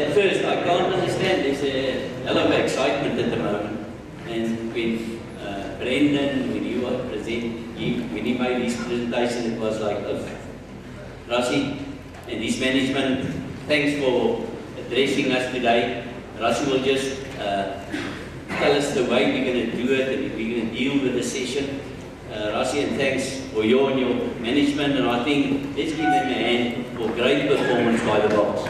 at first I can't understand. There's a hell of excitement at the moment. And when Brendan, when he made his presentation, it was like, oh, Rassie and his management, thanks for addressing us today. Rassie will just tell us the way we're going to do it and we're going to deal with the session. Rassie, and thanks for you and your management, and I think let's give them a hand for great performance by the box.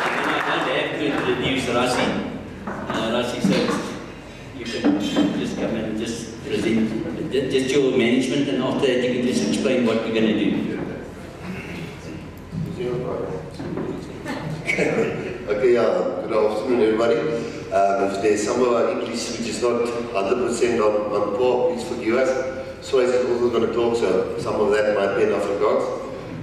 And then I don't have to introduce Rassie. Rassie says you can just come and just present just your management, and after that you can just explain what we're going to do. Okay, good afternoon everybody. If there's some of our English which is not 100% on par, please forgive us. Swayze is also going to talk, so some of that might be in Afrikaans.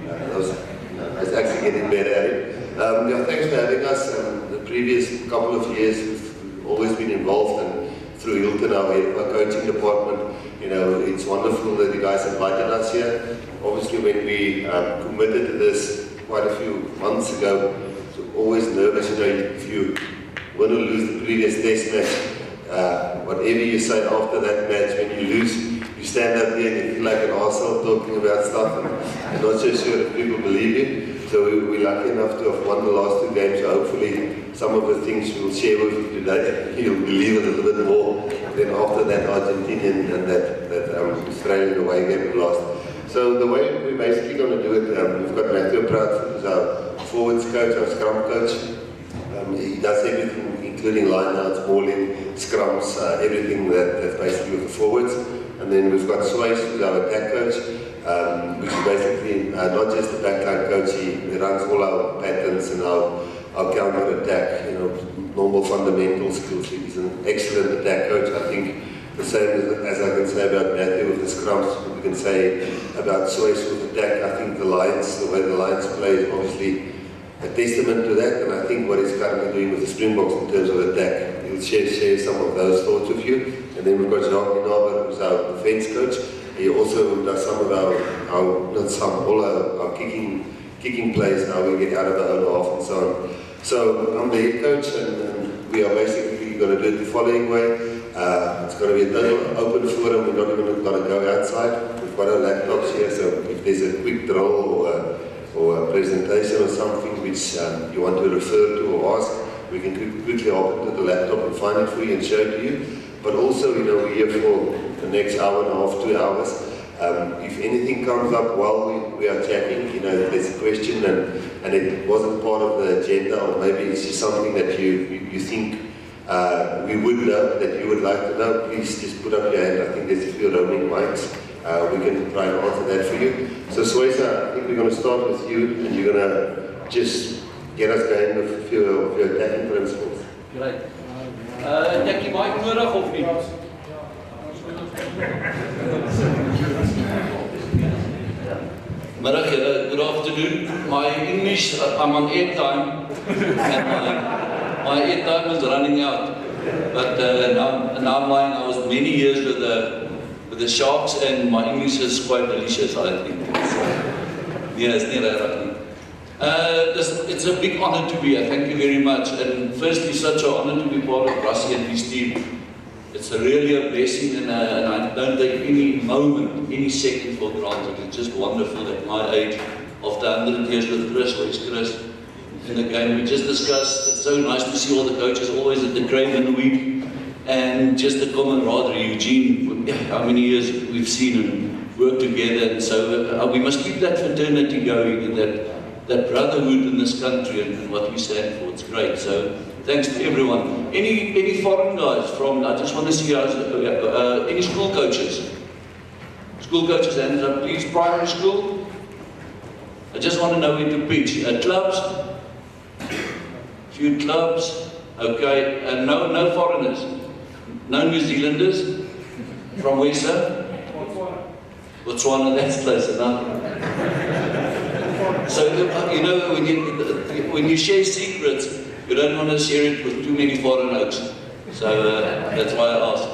I was actually getting better at it. Yeah, thanks for having us. The previous couple of years we've always been involved, and through Hilton, our coaching department, you know, it's wonderful that you guys invited us here. Obviously, when we committed to this quite a few months ago, so always nervous, you know, if you want to lose the previous test match, whatever you say after that match, when you lose, you stand up here and you feel like an arsehole talking about stuff, and you're not so sure if people believe you. So we're lucky enough to have won the last two games, so hopefully some of the things we'll share with you today, you'll believe a little bit more than after that Argentinian and that Australian away game we lost. So the way we're basically going to do it, we've got Matthew Pratt, who's our forwards coach, our scrum coach. He does everything, including line-outs, bowling, scrums, everything that's basically with the forwards. And then we've got Swayze, who's our attack coach, which is basically not just the backline coach. He runs all our patterns and our counter-attack, you know, normal fundamental skills. He's an excellent attack coach. I think the same as I can say about Matthew with the scrums, we can say about Swayze with attack. I think the Lions, the way the Lions play is obviously a testament to that, and I think what he's currently doing with the Springboks in terms of attack, he'll share some of those thoughts with you. And then we've got Jacques Inaber, who's our defense coach. He also does some of all our kicking plays, how we get out of our own half and so on. So I'm the head coach, and we are basically going to do it the following way. It's going to be a total open forum. We're not even going to go outside. We've got our laptops here, so if there's a quick drill or a presentation or something which you want to refer to or ask, we can quickly hop into the laptop and find it for you and show it to you. But also, you know, we're here for the next hour and a half, 2 hours. If anything comes up while we are chatting, you know, if there's a question and it wasn't part of the agenda, or maybe it's just something that you think we would know, that you would like to know, please just put up your hand. I think there's a few roaming mics. We can try and answer that for you. So Swayze, I think we're going to start with you, and you're going to just get us going with a few of your attacking principles. Great. Dink jy mic nodig of nie? Middag julle, good afternoon. My English, I'm on airtime, and my airtime is running out. But now mine, I was many years with the Sharks, and my English is quite delicious, I think. Yeah, it's not right. It's a big honor to be here. Thank you very much. And firstly, such an honor to be part of Rassie and his team. It's really a blessing, and I don't take any moment, any second for granted. It's just wonderful at my age, after 100 years with Chris in the game. We just discussed, it's so nice to see all the coaches always at the Craven week, and just the camaraderie. Eugene, how many years we've seen and worked together, and so we must keep that fraternity going, and that brotherhood in this country, and what we stand for. It's great. So thanks to everyone. Any foreign guys from, I just want to see any school coaches? School coaches, hands up please. Primary school? I just want to know where to pitch. Clubs? Few clubs. Okay, no foreigners. No New Zealanders? From where, sir? Botswana, that's close enough. So, you know, when you share secrets, you don't want to share it with too many foreign oaks. So that's why I asked.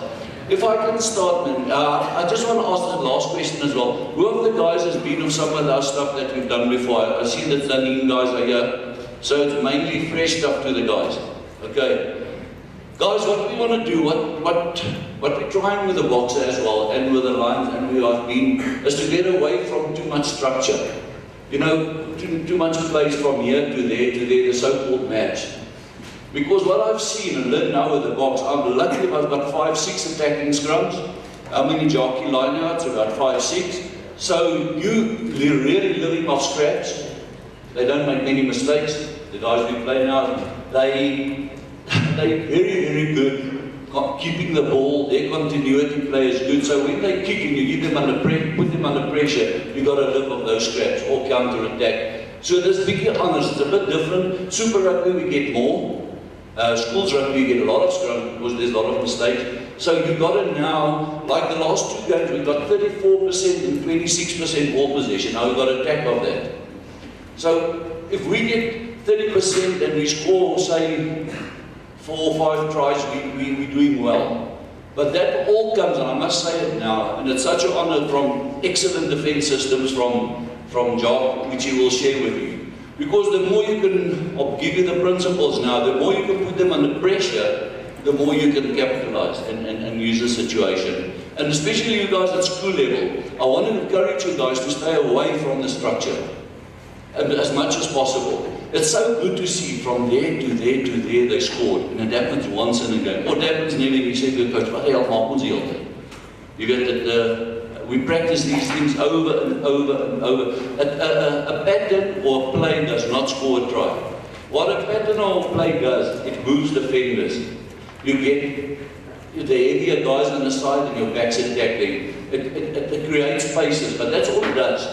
If I can start, man, I just want to ask the last question as well. Who of the guys has been of some of our stuff that we've done before? I see that the new guys are here, so it's mainly fresh stuff to the guys. Okay. Guys, what we want to do, what we're trying with the boxer as well, and with the lines, and we have been, is to get away from too much structure. You know, too much place from here to there, the so-called match. Because what I've seen and learned now with the box, I'm lucky if I've got 5, 6 attacking scrums. How many jockey lineouts? About 5, 6. So you're really living off scraps. They don't make many mistakes. The guys we play now, they're very good keeping the ball. Their continuity play is good. So when they kick and you give them put them under pressure, you've got to live off those scraps or counter attack. So this big honest, it's a bit different. Super rugby we get more. Schools rugby you get a lot of scrum because there's a lot of mistakes. So you've got to now, like the last 2 games, we've got 34% and 26% ball possession. Now we've got to attack of that. So if we get 30% and we score, say, 4 or 5 tries, we're doing well. But that all comes, and I must say it now, and it's such an honor from excellent defense systems from Jock, which he will share with you. Because the more you can, I'll give you the principles now, the more you can put them under pressure, the more you can capitalize and use the situation. And especially you guys at school level, I want to encourage you guys to stay away from the structure as much as possible. It's so good to see from there to there to there they scored, and it happens once in a game. Or it happens never, you say to the coach, what the hell maak ons die hele tyd? You get that. We practice these things over and over and over. A pattern or a play does not score a try. What a pattern or a play does, it moves defenders. You get the heavier guys on the side and your backs attacking. It creates spaces, but that's all it does.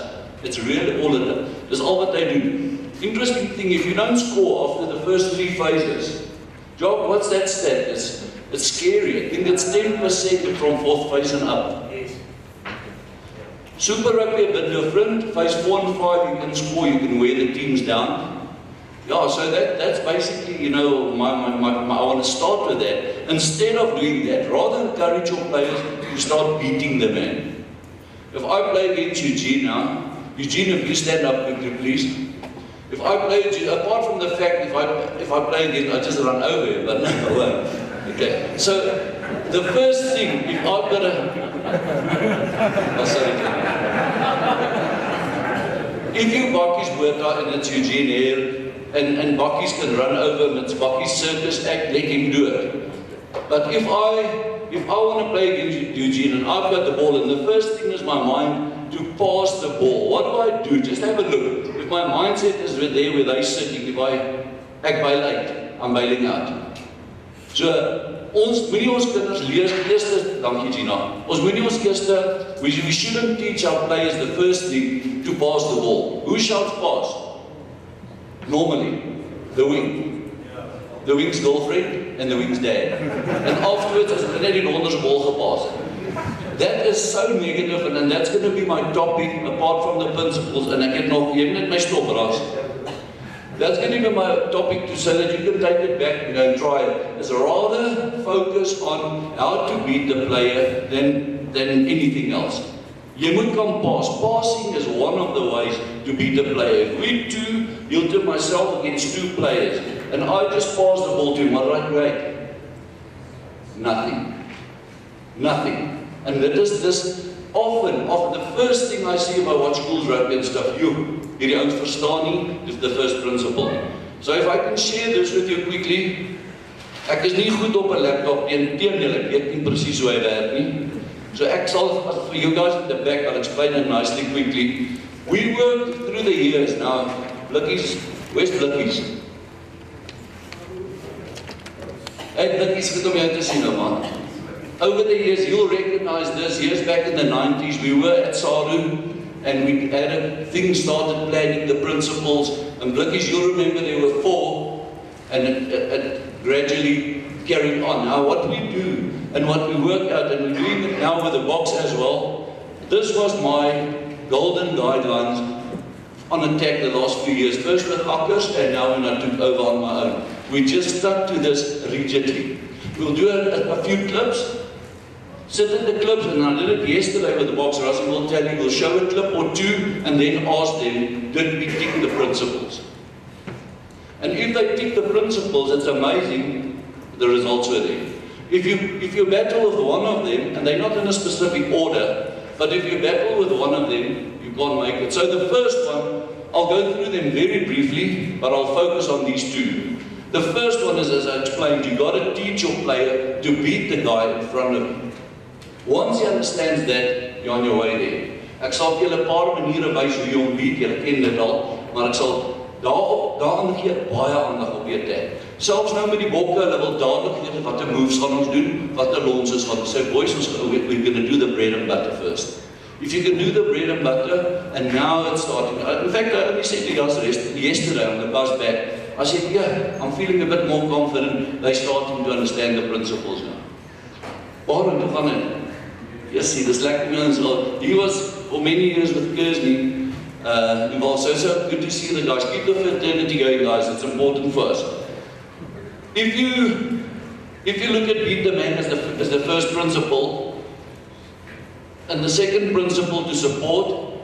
It's really all it does. That's all what they do. Interesting thing, if you don't score after the first 3 phases, Jock, what's that stat? It's scary. I think it's 10% from 4th phase and up. Super rugby a bit different. Phase 4 and 5 you can score, you can wear the teams down. Yeah, so that's basically, you know, I want to start with that. Instead of doing that, rather encourage your players to start beating the man. If I play against Eugene now, Eugene, if you stand up quickly, please. If I play, apart from the fact if I play again, I just run over him, but no, I won't. Okay. So the first thing, if I've got if you Bakkies Boerta and it's Eugene here, and Bakkies can run over him, it's Bakkies circus act, let him do it. But if I want to play against Eugene and I've got the ball, and the first thing is my mind to pass the ball, what do? Just have a look. If my mindset is there where they're sitting, if I act by late, I'm bailing out. So, ons kinders leer eerste, dankie Gina, ons eerste, we shouldn't teach our players the first thing to pass the ball. Who shouts pass? Normally, the wing. The wing's girlfriend and the wing's dad. And afterwards, as net die honders bal gepaas. That is so negative, and that's going to be my topic, apart from the principles, and I get nog, jy net my stop, Ras. That's going to be my topic to say that you can take it back and try it. Is rather focus on how to beat the player than anything else. You moet kan pass. Passing is one of the ways to beat the player. If we you'll do myself against 2 players, and I just pass the ball to him, what do I create? Nothing. Nothing. And that is this often the first thing I see if I watch schools rugby and stuff, hierdie ouens verstaan nie, dis the first principle. So if I can share this with you quickly, ek is nie goed op 'n laptop teenoor, ek weet nie presies hoe hy werk nie. So ek sal, for you guys at the back, I'll explain it nicely, quickly. We worked through the years now. Blikkies, where's Blikkies? Hey Blikkies, goed om jou te sien, man. Over the years, you'll recognize this. Years back in the 90s, we were at Saru, and we had things started planning the principles. And Blikkies, you'll remember there were 4, and it gradually carried on. Now, what we do and what we work out, and we're doing it now with the box as well. This was my golden guidelines on attack the last few years. First with Akkers, and now when I took over on my own. We just stuck to this rigidly. We'll do a few clips. Sit at the clips, and I did it yesterday with the boxer. Russell will tell you, we'll show a clip or two, and then ask them, did we tick the principles? And if they tick the principles, it's amazing, the results were there. If you battle with one of them, and they're not in a specific order, but if you battle with one of them, you can't make it. So the first one, I'll go through them very briefly, but I'll focus on these two. The first one is, as I explained, you've got to teach your player to beat the guy in front of you. Once he understands that, you're on your way there. Ek sal vir julle 'n paar maniere wys hoe jy hom beat, julle ken dit al, maar ek sal daaraan gee baie aandag op die attack. Selfs nou met die bokke, hulle wil dadelik weet watter moves gaan ons doen, watter lonses gaan ons sê, boys, we're going to do the bread and butter first. If you can do the bread and butter, and now it's starting. In fact, I only said to you yesterday on the bus back, I said, yeah, I'm feeling a bit more confident. They're starting to understand the principles now. Waarom toe gaan het? Yes, see, this like he was for many years with Kersney. So good to see the guys. Keep the fraternity going, guys. It's important for us. If you look at beat the man as the first principle, and the second principle to support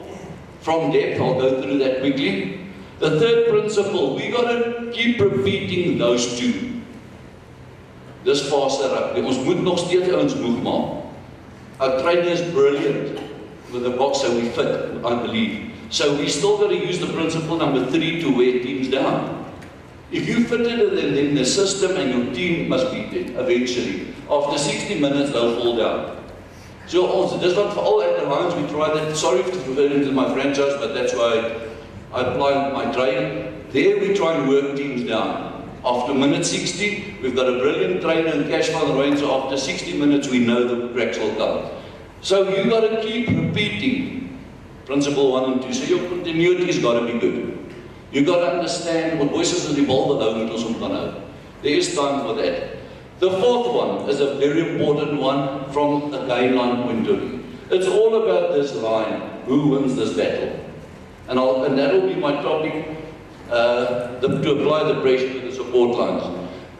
from depth, I'll go through that quickly. The third principle, we got to keep repeating those two. This faster up. Ons moet nog steeds ons moeg maak. Our trainer is brilliant with the boxer we fit, I believe. So we still got to use the principle number 3 to wear teams down. If you fit it in the system and your team must beat it eventually. After 60 minutes, they'll fall down. So also, this one for all at the lines, we try that. Sorry to refer into my franchise, but that's why I apply my training. There we try and work teams down. After minute 60, we've got a brilliant trainer in Cash van Rooyen, so after 60 minutes, we know the cracks will come. So you've got to keep repeating principle 1 and 2. So your continuity has got to be good. You've got to understand what voices in the ball that there is time for that. The fourth one is a very important one from a guideline point of view. It's all about this line, who wins this battle. And that will be my topic, to apply the pressure to the support lines.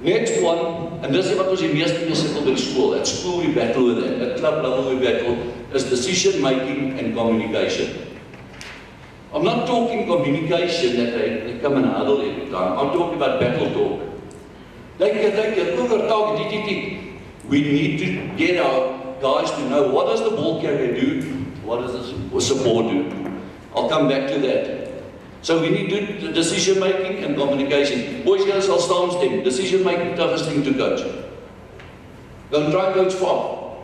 Next one, and this is what was in yesterday by school. At school we battle with that. At club level we battle, is decision making and communication. I'm not talking communication that they come and huddle every time. I'm talking about battle talk. We need to get our guys to know what does the ball carrier do, what does the support do. I'll come back to that. So we need to do decision making and communication. Boys, girls, I'll start them. Decision making, toughest thing to coach. Don't try and coach far.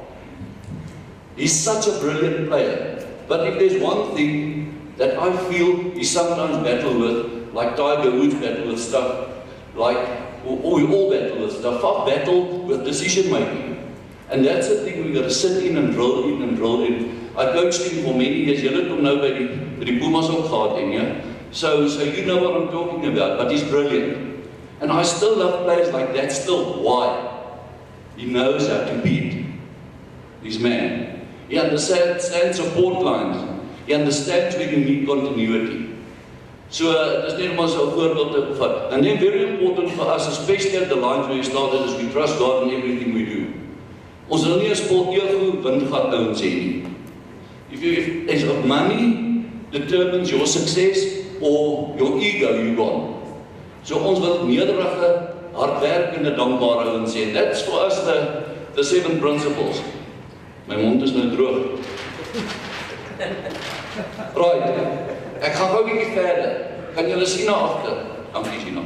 He's such a brilliant player. But if there's one thing that I feel he sometimes battle with, like Tiger Woods battle with stuff, or we all battle with stuff, I battle with decision making. And that's the thing we've got to sit in and drill in and drill in. I coached him for many years. You look nobody, but he Pumas ook gehad in, yeah? So you know what I'm talking about, but he's brilliant. And I still love players like that still. Why? He knows how to beat his man. He understands support lines. He understands where you need continuity. So that's net maar so 'n voorbeeld te vat. And then very important for us, especially at the lines where we started, is we trust God in everything we do. Ons wil nie 'n sport ego windgat ouens sê nie. If money determines your success or your ego, you gone. So ons wil nederige, hardwerkende, dankbare ouens sê. That's for us the 7 principles. My mond is nou droog. Right. Ek gaan gou 'n bietjie verder. Kan julle sien na agter? Dankie Gina.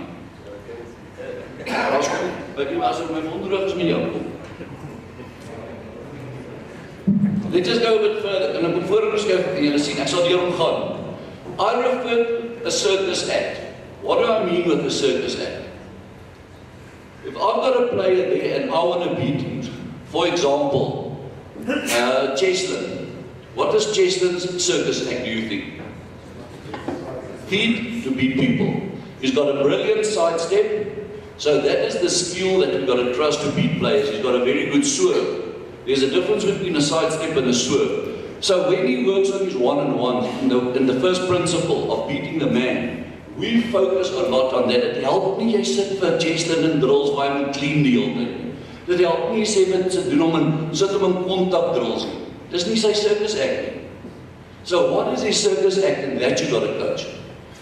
Raas goed. Weet jy as my mond droog is met jou kom. Let's just go a bit further. En ek moet voorbeskryf en julle sien, ek sal deur hom gaan. I refer to a circus act. What do I mean with a circus act? If I've got a player there and I want to beat him, for example, Cheslin. What is Cheslin's circus act, do you think? Feet to beat people. He's got a brilliant sidestep, so that is the skill that we've got to trust to beat players. He's got a very good swerve. There's a difference between a sidestep and a swerve. So when he works on his one-on-one, in the first principle of beating the man, we focus a lot on that. It helps me, jy sit vir Cheslin and drills by him clean the whole thing. Dit help nie sê wat sy doen om sit hom in contact drills nie. Dis nie sy circus act nie. So what is his circus act, and that you got to coach.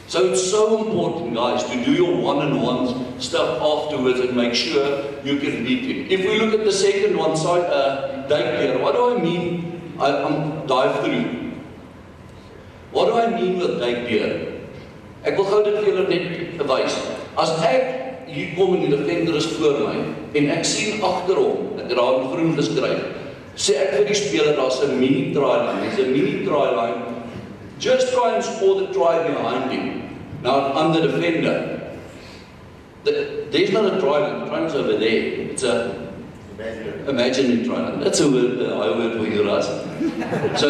So it's so important, guys, to do your one-on-one stuff afterwards and make sure you can beat him. If we look at the second one, dive gear, what do I mean? I'm dive through. What do I mean with dive gear? Ek wil gou dit vir julle net wys. As ek hier kom en die defender is voor my en ek sien agter hom, ek het daar in groen geskryf, sê ek vir die speler, daar's 'n mini try line. There's a mini try line. Just try and score the try behind him. Now, I'm the defender. There's not a try line. The try line's over there. It's a imaginary try line. That's a word, I word for you, Ras. So,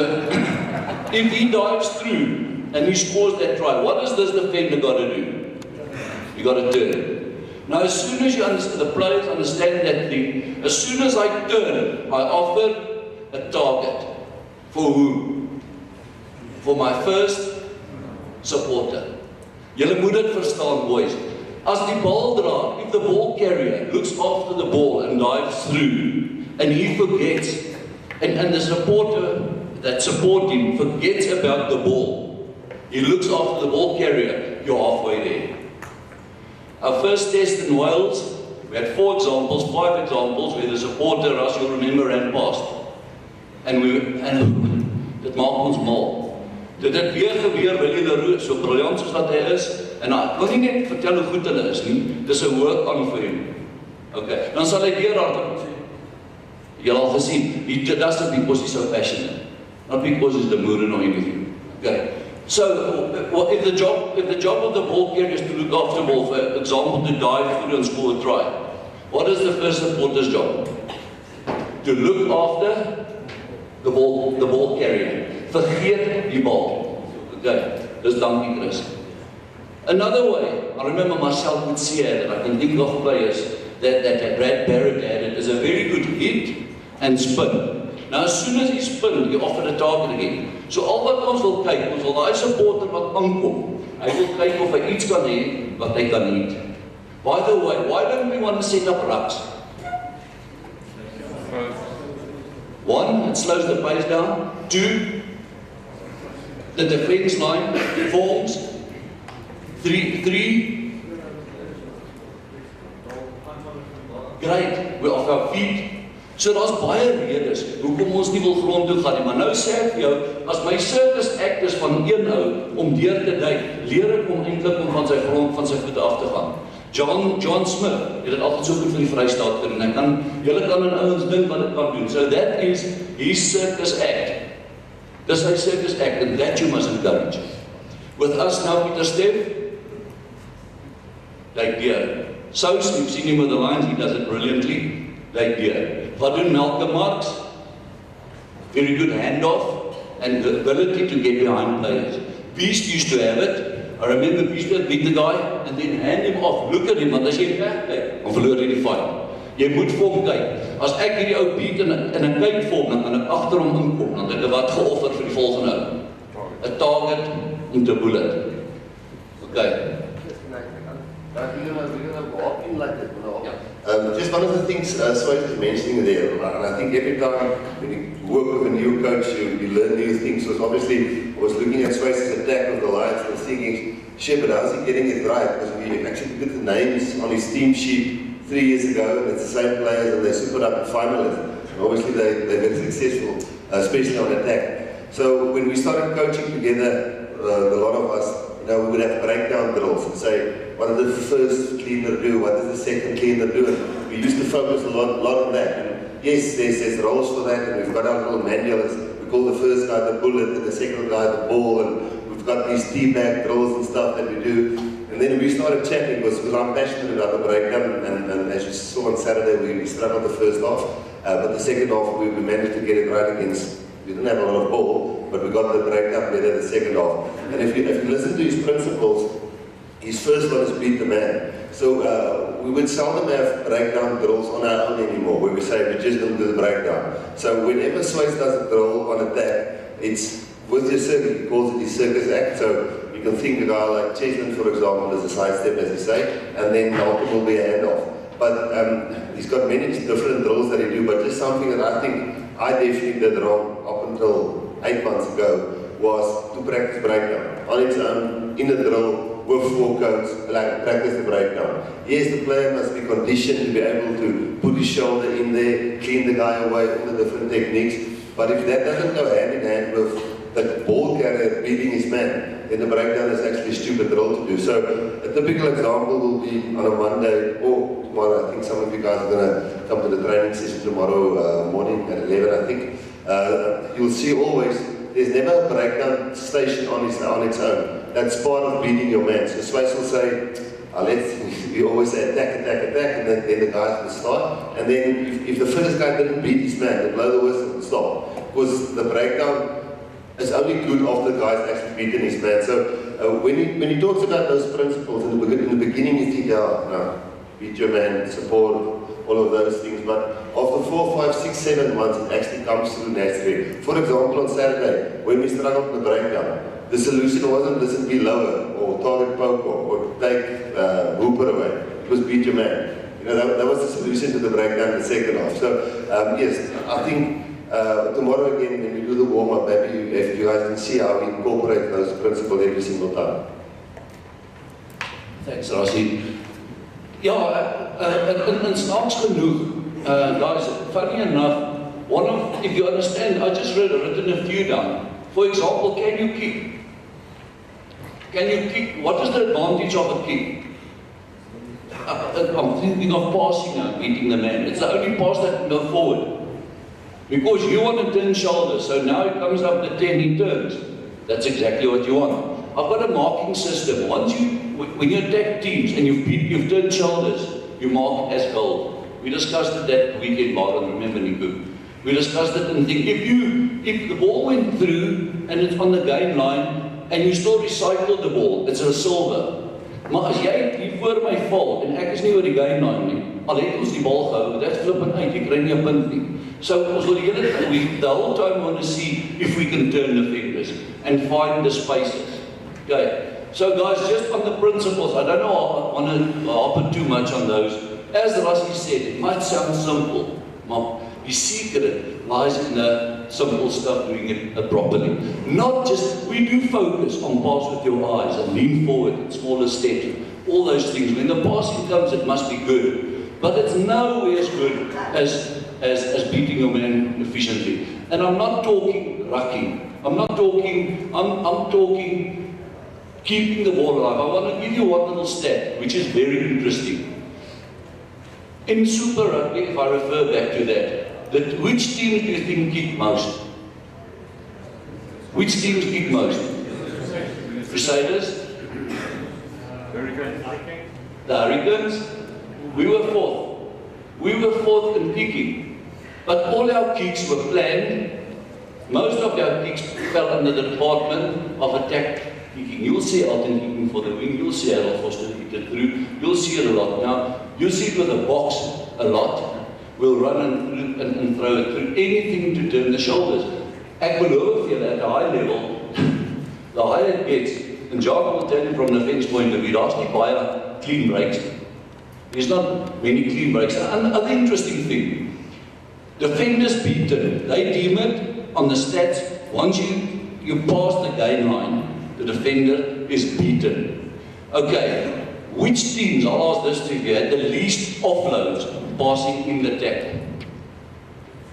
if he dives through and he scores that try, what does this defender got to do? You got to turn. Now, as soon as you understand, the players understand that thing, as soon as I turn, I offer a target. For who? For my first supporter. Julle moet dit verstaan, boys. As die baldra, if the ball carrier looks after the ball and dives through, and he forgets, and the supporter that support him forgets about the ball, he looks after the ball carrier, you're halfway there. Our first test in Wales, we had 5 examples where the supporter, as you'll remember, ran past. And dit maak ons mal. Dit het weer gebeur, wil julle roos, so briljant soos wat hy is, en ek wil nie net vertel hoe goed hulle is nie, dis 'n work on vir hom. Okay, dan sal hy weer hardop. Julle al gesien, he doesn't because he's so passionate, not because he's the moeder or anything. Okay. So, if the job of the ball carrier is to look after the ball, for example, to dive through and score a try, what is the first supporter's job? To look after the ball carrier. Vergeet die bal. Okay, dis dankie Chris. Another way, I remember Marcel would say that I can think of players that Brad Barrett had it as a very good hit and spin. Now, as soon as he spin, he offered a target again. So al wat ons wil kyk, ons wil daai supporter wat aankom, hy wil kyk of hy iets kan hê wat hy kan eet. By the way, why don't we want to set up rucks? 1, it slows the pace down. 2, the defense line forms. 3, great, we're off our feet. So daar's baie redes hoekom ons nie wil grond toe gaan nie, maar nou sê ek vir jou, as my circus act is van een ou om deur te duik, leer ek hom eintlik om van sy grond, van sy voete af te gaan. John Smith het dit altyd so goed vir die Vrystaat gedoen. Julle kan in ouens dink wat dit kan doen. So that is his circus act. Dis sy circus act, and that you must encourage. With us now, Peter Steff, like deer. So you've seen him with the lines, he does it brilliantly. Like deer. Wat doen Malcolm Marx? Very good handoff and the ability to get behind players. Beast used to have it. I remember Beast would beat the guy and then hand him off. Look at him, want as jy wegkyk, dan verloor hy die fight. Jy moet vir hom kyk. As ek hierdie ou beat en ek kyk vir hom, dan kan ek agter hom inkom, dan het ek wat geoffer vir die volgende ou. 'n Target om te bullet. Okay. Just one of the things Swayze was mentioning there, and I think every time when you work with a new coach, you learn new things. So obviously, I was looking at Swayze's attack with the Lions and thinking, Shepard, how's he getting it right? Because we actually put the names on his team sheet 3 years ago, and it's the same players, and they super up in finalists. And obviously, they're very successful, especially on attack. So when we started coaching together, a lot of us, we would have breakdown drills and say, what does the first cleaner do? What does the second cleaner do? And we used to focus a lot on that. And yes, there's roles for that, and we've got our little manuals. We call the first guy the bullet, and the second guy the ball, and we've got these teabag drills and stuff that we do. And then we started chatting because I'm passionate about the breakdown, and as you saw on Saturday, we struggled the first half, but the second half we managed to get it right against. We didn't have a lot of ball, but we got the breakdown better the second half. And if you listen to his principles, his first one is beat the man. So we would seldom have breakdown drills on our own anymore, where we say we just don't do the breakdown. So whenever Swayze does a drill on attack, it's with your circuit, he calls it his circus act. So you can think a guy like Cheslin, for example, as a sidestep, as you say, and then Malcolm will be a handoff. But he's got many different drills that he do, but just something that I think I definitely did wrong up until 8 months ago was to practice breakdown on its own, in a drill, with 4 cones, like practice the breakdown. Yes, the player must be conditioned to be able to put his shoulder in there, clean the guy away, all the different techniques, but if that doesn't go hand in hand with the ball carrier beating his man, then the breakdown is actually a stupid drill to do. So a typical example will be on a Monday or tomorrow. I think some of you guys are going to come to the training session tomorrow morning at 11, I think. You'll see always, there's never a breakdown station on its own. That's part of beating your man. So Swiss will say, we always say attack, and then the guys will start. And then if the first guy didn't beat his man, they blow the whistle and stop. Because the breakdown is only good after the guy's actually beaten his man. So when he talks about those principles in the beginning, you think, no, beat your man, support, all of those things. But after 4, 5, 6, 7 months, it actually comes through naturally. For example, on Saturday, when we struggled with the breakdown, the solution wasn't listen, be lower, or target poke, or take Hooper away. It was beat your man. You know, that was the solution to the breakdown in the second half. So yes, I think tomorrow again, when we do the warm-up, maybe if you guys can see how we incorporate those principles every single time. Thanks, Rassie. Ja, en snaaks genoeg, guys, funny enough, if you understand, I just written a few down. For example, can you kick? Can you kick? What is the advantage of a kick? I'm thinking of passing now, beating the man. It's the only pass that can go forward. Because you want to turn shoulders, so now it comes up to 10, he turns. That's exactly what you want. I've got a marking system. When you attack teams and you've turned shoulders, you mark as gold. We discussed it that weekend, Baron, remember Nico? We discussed it and think, if the ball went through and it's on the game line and you still recycle the ball, it's a silver. Maar as jy hier voor my val en ek is nie oor die game line nie, al het ons die bal gehou, that's flipping uit, jy kry nie 'n punt nie. So ons wil die whole time want to see if we can turn the fingers and find the spaces. Okay. So guys, just on the principles, I don't know I want to harp too much on those. As Rassie said, it might sound simple, maar the secret lies in the simple stuff, doing it properly. Not just, we do focus on pass with your eyes and lean forward, smaller steps, all those things. When the passing comes, it must be good. But it's nowhere as good as beating your man efficiently. And I'm not talking rucking. I'm talking keeping the ball alive. I want to give you one little stat, which is very interesting. In Super Rugby, if I refer back to that, which teams do you think kick most? Which teams kick most? Crusaders? The Hurricanes? We were fourth. We were fourth in kicking. But all our kicks were planned. Most of our kicks fell under the department of attack kicking. You'll see Alton kicking for the wing. You'll see Harold Foster kick it through. You'll see it a lot. Now, you'll see it with the box a lot. We'll run and throw it through. Anything to turn the shoulders. Ek beloof julle at a high level, the higher it gets, and Jacques will tell you from the fence point of view, daar's nie baie clean breaks. There's not many clean breaks. And another interesting thing, defenders beaten, they deem it on the stats, once you pass the game line, the defender is beaten. Okay, which teams, I'll ask this to you, had the least offloads passing in the tackle?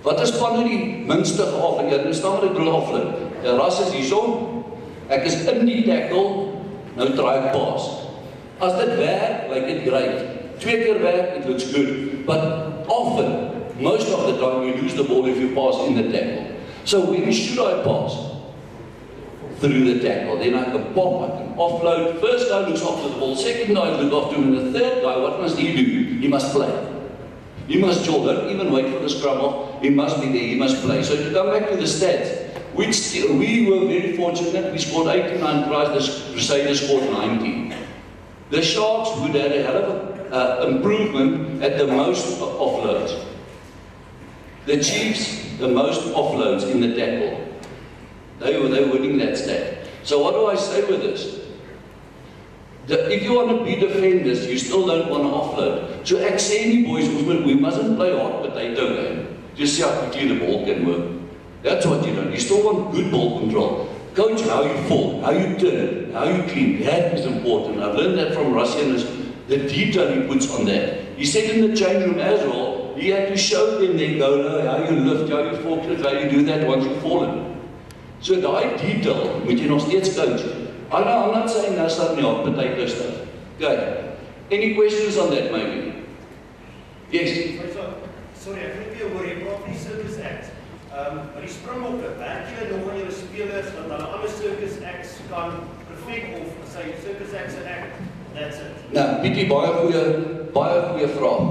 Wat is van die minste geoffload? Ja, nou staan met die offload. Die ras is hierson, ek is in die tackle, nou try ek pass. As dit werk, like it great. 2 keer werk, it looks good. But often, most of the time, you lose the ball if you pass in the tackle. So when should I pass? Through the tackle. Then I can pop, I can offload. First guy looks after the ball, second guy looks after him, and the third guy, what must he do? He must play. He must jog, don't even wait for the scrum off. He must be there, he must play. So to come back to the stats, we were very fortunate. We scored 89 tries, the Crusaders scored 90. The Sharks would have a hell of an improvement at the most offloads. The Chiefs, the most offloads in the tackle. They were winning that stat. So what do I say with this? If you want to be defenders, you still don't want to offload. So ek sê nie boys, we mustn't play hot potato game. Just see how quickly the ball can work. That's what you don't. You still want good ball control. Coach how you fall, how you turn, how you clean. That is important. I've learned that from Russian, the detail he puts on that. He said in the change room as well, he had to show them their goal, how you lift, how you forklift, how you do that once you've fallen. So daai detail moet jy nog steeds coach. I'm not saying that's not hot potato stuff. Okay. Any questions on that maybe? Yes? Sorry, ek weet nie oor jy praat van die circus acts. Maar die Springbokke, werk julle nog aan julle spelers wat hulle alle circus acts kan perfect of sy circus acts act? That's it. Nou, Pietie, baie goeie vraag.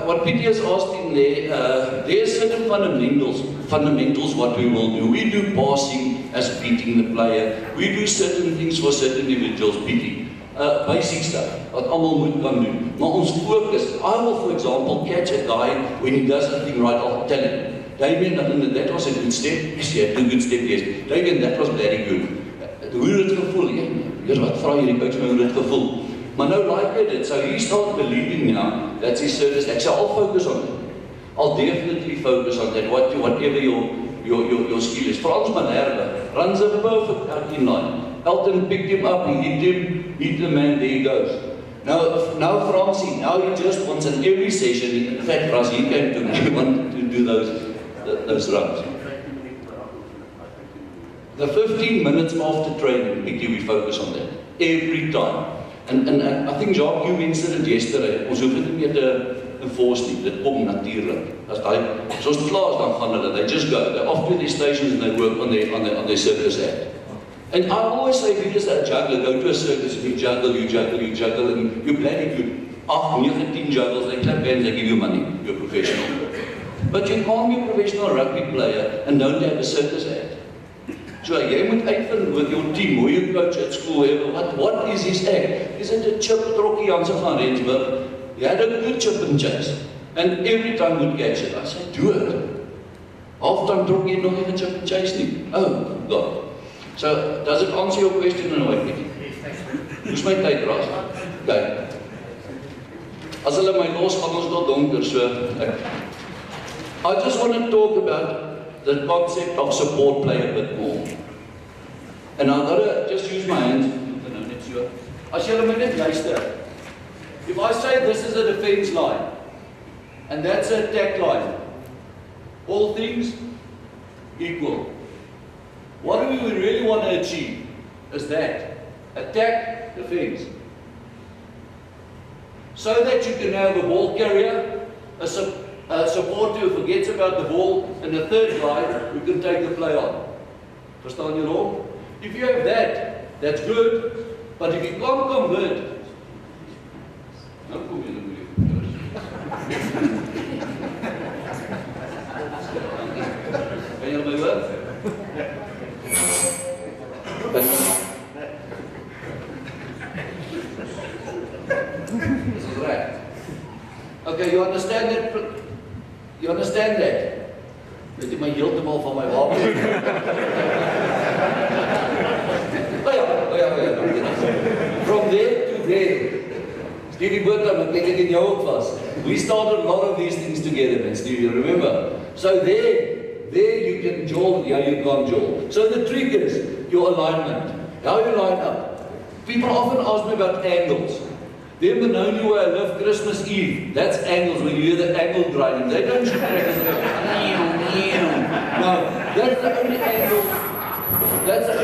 What Pietie is asking there are certain fundamentals what we will do. We do passing as beating the player. We do certain things for certain individuals, Pietie. Basic stuff, wat almal moet kan doen. Maar ons focus, I will for example catch a guy when he does something right, I'll tell him. Damien, that was a good step. Yes, you had a good step, yes. Damien, that was very good. Hoe het het gevoel? Here's wat vraag jy die coach my hoe het gevoel. Maar nou like hy dit, so he start believing now, that's his service. Ek sê, I'll focus on it. I'll definitely focus on that, whatever your skill is. Frans Manerva runs a perfect out in line. Elton picked him up, he hit the man, there he goes. Now Francie, now he just wants in every session, in fact Francie, he came to me, he wanted to do those runs. The 15 minutes after training, we focus on that, every time. And I think Jacques, you mentioned it yesterday, ons hoef dit nie meer te enforce nie, dit kom natuurlijk. As soos klaar is, dan gaan hulle, they just go, they're off to their stations and they work on their circus act. And I always say, if you just a juggler, go to a circus, if you juggle, and you're bloody good. 8, 9, 10 juggles, they clap hands, they give you money, you're professional. But you can't be a professional rugby player and don't have a circus act. So jy moet uitvind with your team, hoe you coach at school, what is his act? Is it a chip trokkie Jansen van Rensburg? He had a good chip and chase. And every time would catch it. I said, do it. Half time trokkie nog even chip and chase nie. Oh, God. So, does it answer your question in a way, Pietie? Hoe's my tyd, Ras? Okay. As hulle my los, gaan ons tot donker, so I just want to talk about the concept of support play a bit more. And I've got to just use my hands. As julle my net luister, if I say this is a defense line, and that's an attack line, all things equal. What do we really want to achieve is that, attack, defense. So that you can have a ball carrier, a supporter who forgets about the ball, and a third guy who can take the play on. Verstaan jy hom? If you have that, that's good, but if you can't convert, nou kom jy nou kan jy my hoor? This is right. Okay, you understand that? You understand that? Weet jy my heeltemal van my wapen? From there to there. Stevie Burton, in jou ook was. We started a lot of these things together, man, Stevie, you remember? So there you can jaw, yeah, you can't jaw. So the trick is your alignment. How you line up. People often ask me about angles. Them the only way I love Christmas Eve, that's angles, when you hear the angle grinding. They don't shoot crackers. No, that's the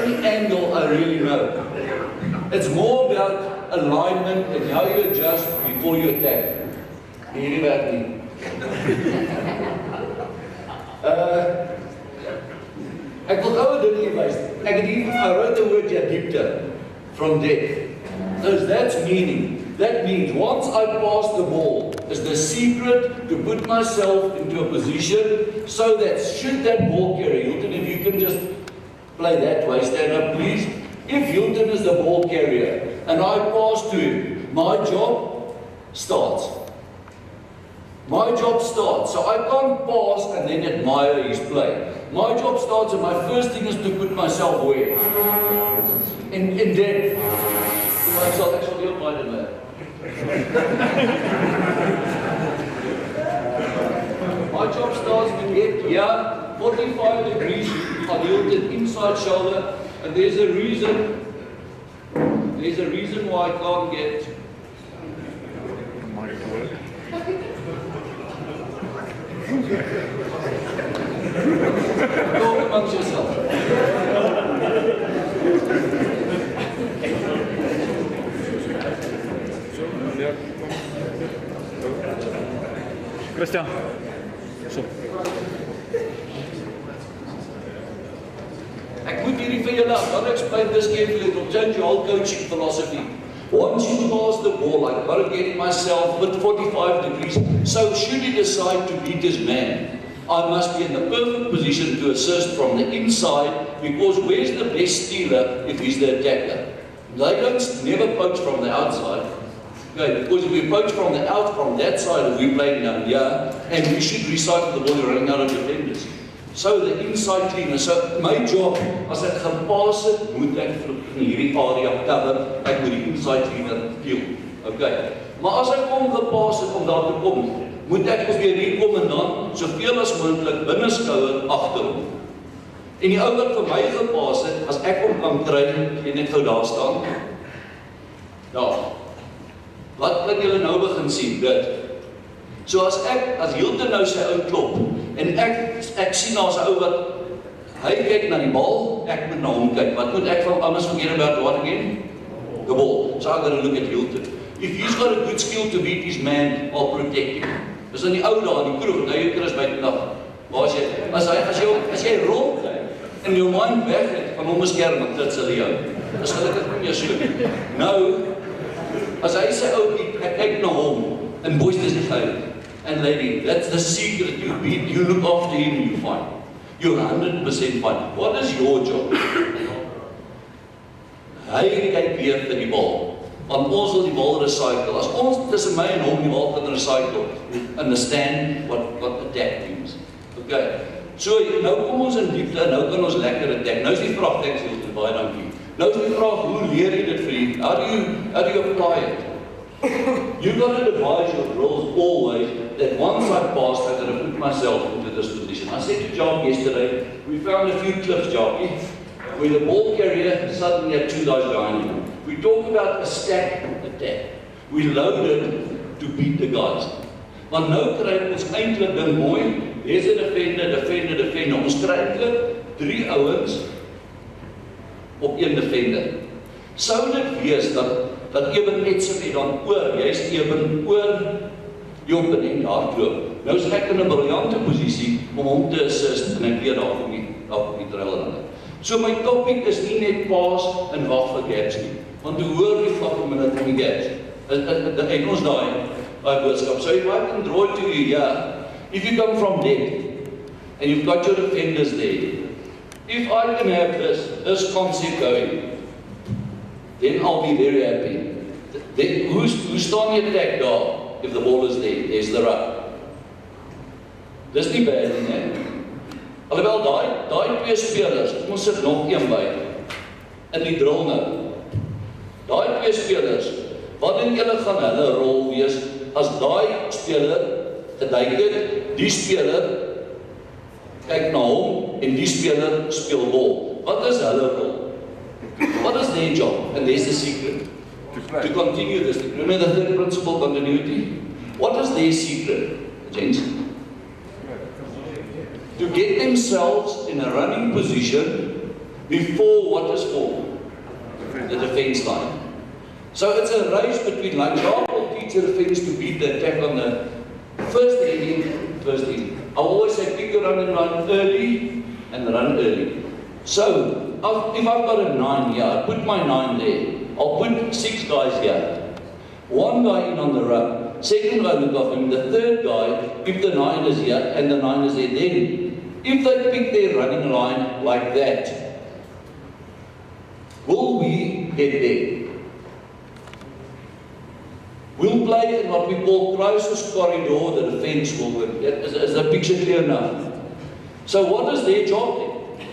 only angle I really know. It's more about alignment and how you adjust before you attack. Hear about me. Ek wil gou 'n ding hier wys. I wrote the word diepte from depth. So that means once I pass the ball, is the secret to put myself into a position so that should that ball carry, Hilton, if you can just play that way, stand up please. If Hilton is the ball carrier and I pass to him, my job starts. My job starts. So I can't pass and then admire his play. My job starts and my first thing is to put myself where? In depth. If I Ek sal heel baie doen. My job starts to get here, 45 degrees on Hilton inside shoulder, and there's a reason why I can't get. Talk amongst yourself. Christian. So. Ek moet hierdie vir julle dan explain this carefully to change your whole coaching philosophy. Once you pass the ball, I've got to get myself with 45 degrees. So should he decide to beat his man, I must be in the perfect position to assist from the inside, because where's the best stealer if he's the attacker? They don't never poach from the outside. Okay, because if we poach from the from that side, if we play down here, and we should recycle the ball, you're running out of defenders. So the inside cleaner. So my job, as ek gepaas het, moet ek in hierdie area cover, ek moet die inside cleaner deel. Okay. Maar as ek kom gepaas het om daar te kom, moet ek ook weer hier kom en dan soveel as moontlik binne skouer agter hom. En die ou wat vir my gepaas het, as ek hom kan kry en net gou daar staan. Ja. Wat kan julle nou begin sien? Dit. So as Hilton nou sy ou klop en ek sien daar's 'n ou wat hy kyk na die bal, ek moet na hom kyk. Wat moet ek van anders vergeet about what again? The ball. So I'm going to look at Hilton. If he's got a good skill to beat his man, I'll protect him. Dis in die ou dae in die kroeg, nou jy Chris buitendag. Waar as jy rol en jou man weg het van hom beskerm, dit sal jou. Dis gelukkig nie meer so. Nou as hy sê ou ek kyk na hom en boys dis nie geil. And lady, that's the secret. You look after him, you find. You're 100% fine. What is your job? Hy kyk weer vir die bal. Want ons wil die bal recycle. As ons tussen my en hom die bal kan recycle, understand what attack means. Okay. So nou kom ons in diepte, nou kan ons lekker attack. Nou is die vraag, thanks Hilton, baie dankie. Nou is die vraag, hoe leer jy dit vir jy? How do you apply it? You've got to devise your drills always that once I passed, I'm going to put myself into this position. I said to John yesterday, we found a few clips, Jockey, where the ball carrier suddenly had two guys behind him. We talk about a stack attack. We loaded to beat the guys. Want nou kry ons eintlik ding mooi, there's a defender. Ons kry eintlik 3 ouens op een defender. Sou dit wees dat Eben net so net dan oor, jy's Eben oor die opponent hardloop. Nou is ek in 'n briljante posisie om hom te assist en ek weet daar op die trailrande. So my topic is nie net pass en wag vir gaps nie. Want hoe hoor die vlak om dit in die gaps? En ons daai boodskap. So if I can draw to you here, if you come from there and you've got your defenders there, if I can have this concept going, then I'll be very happy. Then who's staan die attack daar? If the ball is there, there's the run. Dis nie bad nie, hè? Alhoewel daai 2 spelers, ons sit nog een by in die drill nou. Daai 2 spelers, wat dink julle gaan hulle rol wees as daai speler geduik het, die speler kyk na hom en die speler speel bal. Wat is hulle rol? What is their job? And there's the secret. To continue this. Remember the third principle, continuity? What is their secret, James? To get themselves in a running position before what is called the defense line. So it's a race between, like God will teach the defense to beat the attack on the first inning. I always say pick a run and run early and run early. So if I've got a 9 here, I put my 9 there. I'll put 6 guys here. 1 guy in on the run, 2nd guy look off him, the 3rd guy, if the 9 is here and the 9 is there, then if they pick their running line like that, will we get there? We'll play in what we call closest corridor, the defense will win. Is the picture clear enough? So what is their job then?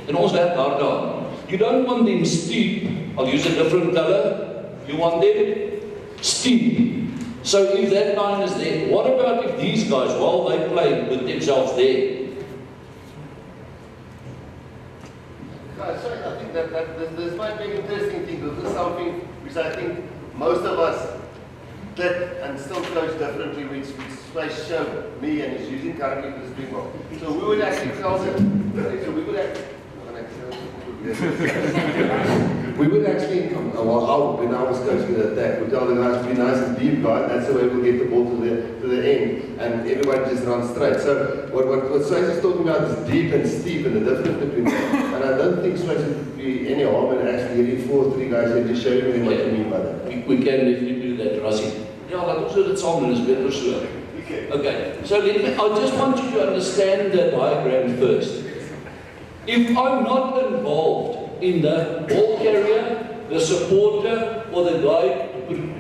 And also that hard down. You don't want them steep, I'll use a different color. You want them steep. So if that line is there, what about if these guys, while they play with themselves there? Sorry, I think that this might be an interesting thing, because this is something which I think most of us did and still coach differently, which Space showed me and is using currently for the Springbok. So we would actually tell them, so we would actually, we would actually, when I was coaching the attack, we tell the guys to be nice and deep, right? That's the way we'll get the ball to the end, and everybody just runs straight. So what Swayze is talking about is deep and steep, and the difference between them. And I don't think Swayze would be any harm in actually getting 4 or 3 guys here just showing them what you mean by that. We can definitely do that, Rassie. Yeah, laat ons dit saam doen, is beter so. Okay, so I just want you to understand the diagram first. If I'm not involved in the ball carrier, the supporter, or the guy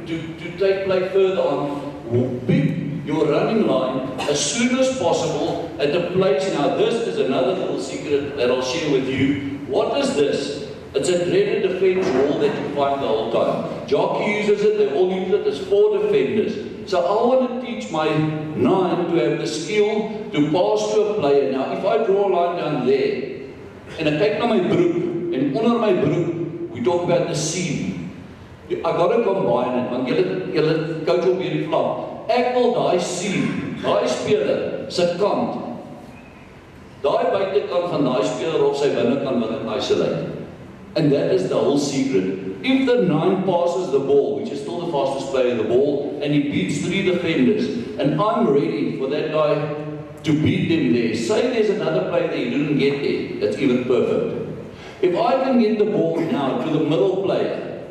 to take play further on, pick your running line as soon as possible at the place. Now this is another little secret that I'll share with you. What is this? It's a dreaded defense wall that you find the whole time. Jockey uses it, they all use it, there's 4 defenders. So I want to teach my 9 to have the skill to pass to a player. Now if I draw a line down there, and I take my broek, and under my broek, we talk about the seam. I got to combine it, want julle coach op hierdie vlak. Ek wil daai seam, daai speler se kant, daai buitekant van daai speler op sy binnekant wat ek isolate. And that is the whole secret. If the 9 passes the ball, which is still the fastest player in the ball, and he beats 3 defenders, and I'm ready for that guy to beat them there. Say there's another player that you didn't get there, that's even perfect. If I can get the ball now to the middle player,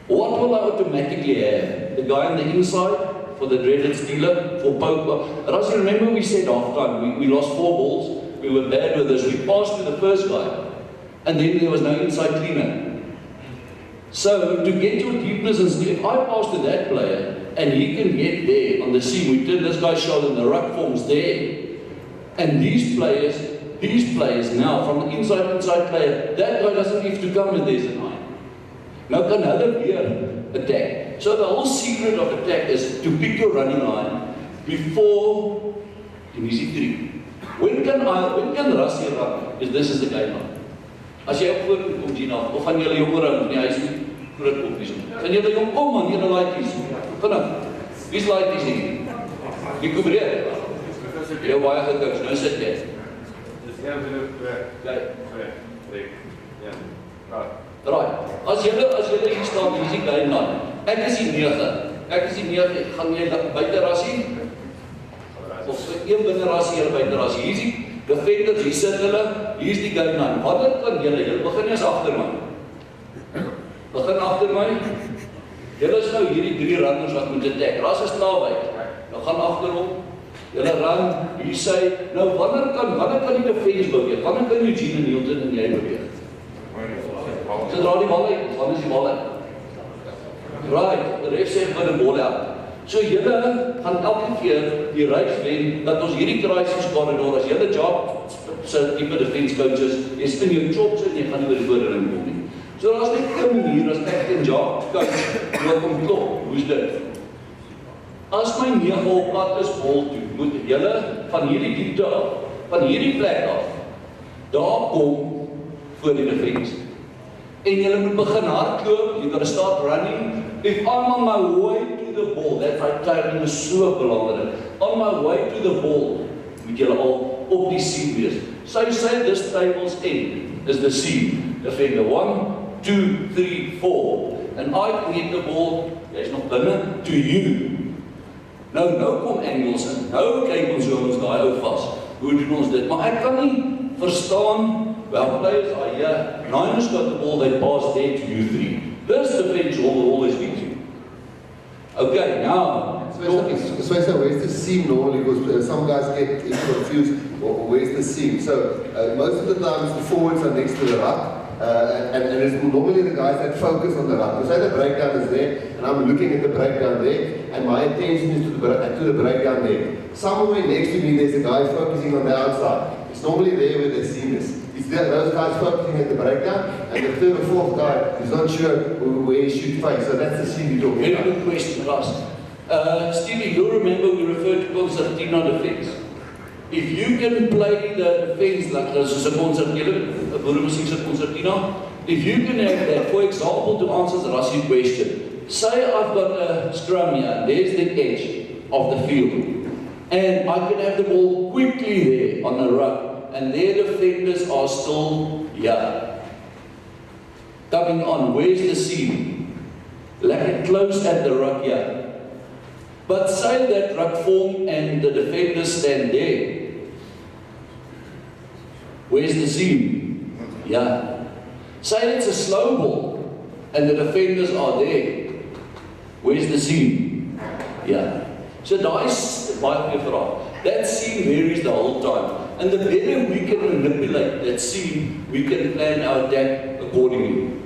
what will I automatically have? The guy on the inside for the dreaded stealer, for poker. Rassie, remember we said half time, we lost 4 balls, we were bad with this, we passed to the first guy, and then there was no inside cleaner. So to get your deepness and speed, if I pass to that player, and he can get there on the seam, we turn this guy's shoulder and the ruck forms there. And these players now, from the inside player, that guy doesn't have to come and there's a 9. Now can hulle weer attack. So the whole secret of attack is to pick your running line before Tunisia 3. When can Rassie run? Is this is the game line. As jy op voorkom sien af, of van julle jonger ouens, nie, hy is nie groot op nie. Kan julle jong kom man, julle laities. Vanaf, wie's laities nie? Die kubreer. Jy het baie gekoos, nou sit jy. Dis 1 minuut 2. 2. Ja. Right. As julle hier staan, hier is die game line. Ek is die 9. Ek is die 9. Gaan jy buite Rassie? Of een binne Rassie, julle buite Rassie. Hier is die defenders, hier sit hulle, hier is die game line. Wat kan julle begin eers agter my. Begin agter my. Julle is nou hierdie 3 runners wat moet attack. Ras is naby. Nou gaan agter hom. Julle run, hier sê, nou wanneer kan die defense beweeg? Wanneer kan Eugene en Hilton en jy beweeg? Sodra die bal uit, wanneer is die bal uit? Right, die ref sê vir die bal uit. So julle gaan elke keer die reis wen, dat ons hierdie crisis corridor, as julle job, so tipe defense coaches, is in jou chops en jy gaan nie oor die voorring kom nie. So as net 'n manier, as ek 'n job coach, wat kom klop, hoe is dit? As my 9 op pad is bol toe, moet julle van hierdie diepte af, van hierdie plek af, daar kom voor die defense. En julle moet begin hardloop, you're going to start running. If I'm on my way to the ball, that right timing is so belangrik. On my way to the ball, moet julle al op die seam wees. So you say this table's end is the seam. Defender 1, 2, 3, 4. And I can get the ball, jy's nog binne, to you. Nou kom Engels in, nou kyk ons hoe ons daai ou vas. Hoe doen ons dit? Maar ek kan nie verstaan, well players are here, 9 has got the ball, they pass there to you 3. This defense will always beat you. Okay, now. So where's the seam normally? Because some guys get confused, where's the seam? So most of the times the forwards are next to the ruck. And it's normally the guys that focus on the ruck. So the breakdown is there, and I'm looking at the breakdown there, and my attention is to the breakdown there. Somewhere next to me, there's a guy focusing on the outside. It's normally there where the seam is. It's those guys focusing at the breakdown, and the third or fourth guy is not sure where he should face. So that's the scene you're talking Very about. good question, Ross. Stevie, you'll remember we referred to concertina defense. If you can play the defense like this is a concertina, a boeremusiekse concertina, if you can have that, for example, to answer the Rassie question, say I've got a scrum here, there's the edge of the field, and I can have the ball quickly there on the ruck, and their defenders are still here. Coming on, where's the seam? Like it close at the ruck here. But say that ruck form and the defenders stand there. Where's the seam? Yeah. Say it's a slow ball and the defenders are there. Where's the seam? Yeah. So that's baie keer vra. That seam varies the whole time. And the better we can manipulate that seam, we can plan our attack accordingly.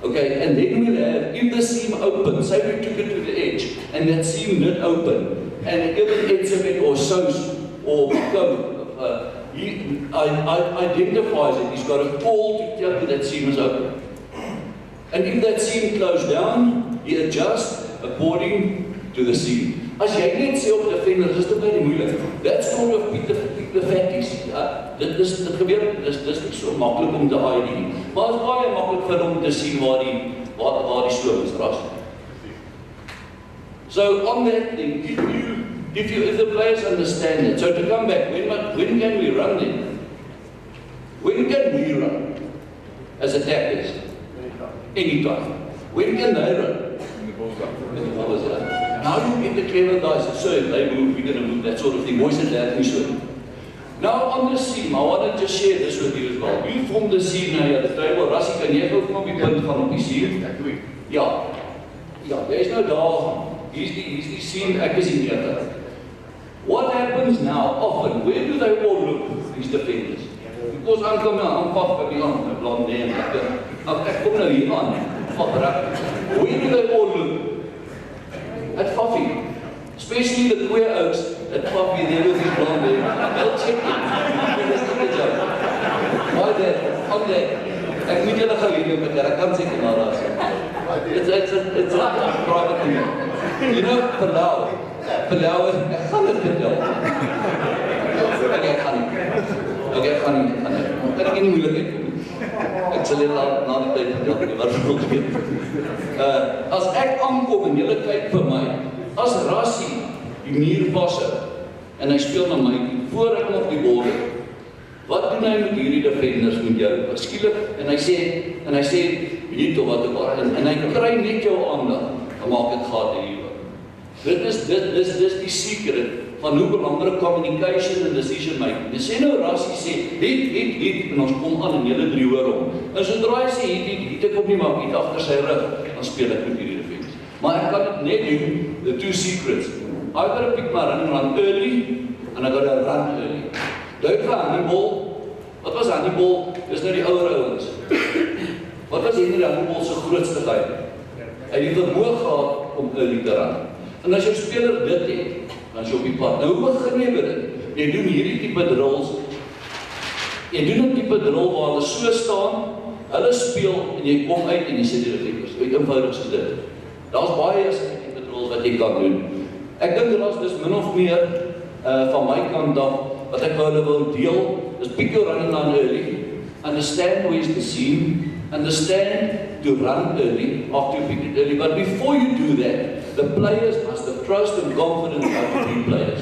Okay, and then we'll have, if the seam opens, say we took it to the edge, and that seam did open, and even Edsabet or Sous or Mako, he identifies it, he's got a call to tell you that seam is open. And if that seam closed down, he adjusts according to the seam. As jy net sê op defender, dis te baie moeilik. That story of Piet the Fatties, dit gebeur, dis nie so maklik om te aai nie. Maar is baie maklik vir hom te sien waar die sloop is ras. So on that thing, if the players understand it, so to come back, when can we run then? When can we run as attackers? Anytime. When can they run? Now you get the clever guys that say, they move, we're going to move, that sort of thing. Boys and that, so. Now on the seam, I want to just share this with you as well. You form the seam now, the table, Rassie, kan jy ook nog die punt van op die seam? Ja. Ja, daar is nou daar, hier's die seam, ek is die neer. What happens now, often, where do they all look, these defenders? Because I'm coming on, I'm paf, ek aan, blond neem, ek kom nou hier aan, where do they all look? At Faffie, especially the queer oaks at Faffie, there with his blonde hair. They'll check it. That's not a joke. Why that? On that. Ek moet julle geleer met dat ek kan seker maar daar is. It's a private thing. You know, Palau, ek gaan dit vertel. Ek gaan nie. Ek kan nie moeilikheid kom. Ek sal julle na die tyd vertel wat ek wil doen. As ek aankom en julle kyk vir my, as Rassie die muur vasser en hy speel na my voor ek nog die bal het, wat doen hy met hierdie defenders met jou? Skielik en hy sê weet of wat ek en hy kry net jou aandag, dan maak dit gat hier. Dit is die secret van hoe belangrik communication en decision making. Jy sê nou Rassie sê, het, en ons kom aan en julle drie hoor om. En sodra hy sê, het ek op nie maak, het agter sy rug, dan speel ek met hierdie defense. Maar ek kan dit net doen, the two secrets. I gotta pick my running run early, and I gotta run early. Duik vir Hannibal, wat was Hannibal? Dis nou die ouer ouens. Wat was Henry Hannibal se grootste geheim? Hy het die vermoë gehad om early te run. En as jou speler dit het, dan is jy op die pad. Nou, hoe begin jy met dit? Jy doen hierdie type drills. Jy doen 'n type drill waar hulle so staan, hulle speel en jy kom uit en jy sê die reflektors. Hoe eenvoudig is dit? Daar's baie type drills wat jy kan doen. Ek dink dis min of meer van my kant af wat ek wil deel. Is pick your running line early, understand where is the seam, understand to run early after you pick it early. But before you do that, the players must have trust and confidence about the players.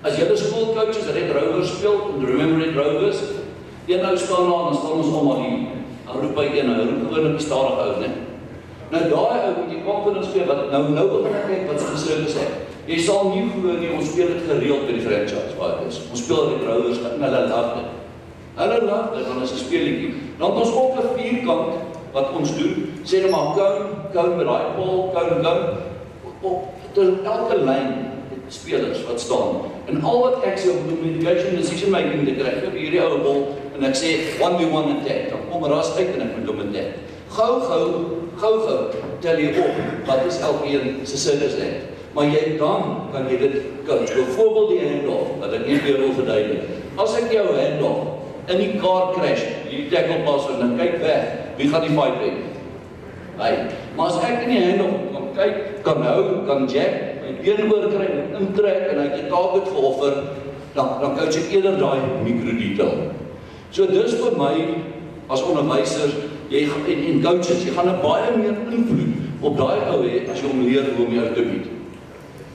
As julle skoolcoaches Red Rovers speel, en remember Red Rovers, een nou staan daar, dan staan ons almal hier. Dan roep hy een, hy roep gewoon op die stadig ou, né? Nou daai ou moet jy confidence gee, wat nou wil ek kyk wat se service het. Jy sal nie glo nie, ons speel dit gereeld by die franchise, waar dit is. Ons speel Red Rovers, en hulle love dit. Hulle love dit, dan is 'n speelietjie. Dan het ons op 'n vierkant wat ons doen, sê nou maar cone met daai bal, cone. Op elke lyn spelers wat staan. En al wat ek sê op communication decision making te kry, ek hierdie ou bal en ek sê 1v1 attack. Dan kom Ras uit en ek moet hom attack. Gou, tel jy op wat is elkeen se service end. Maar jy dan kan jy dit coach. Byvoorbeeld die handoff wat ek nie weer wil verduidelik. As ek jou handoff in die car crash, die tackle plaas en dan kyk weg, wie gaan die fight wen? Hy, maar as ek in die hand kan kyk, kan hou, kan jack, my been oorkry, intrek en hy het die target geoffer, dan coach ek eerder daai micro-detail. So dis vir my, as onderwyser, en coaches, jy gaan 'n baie meer invloed op daai ou hê, as jy hom leer hoe om jou te bied.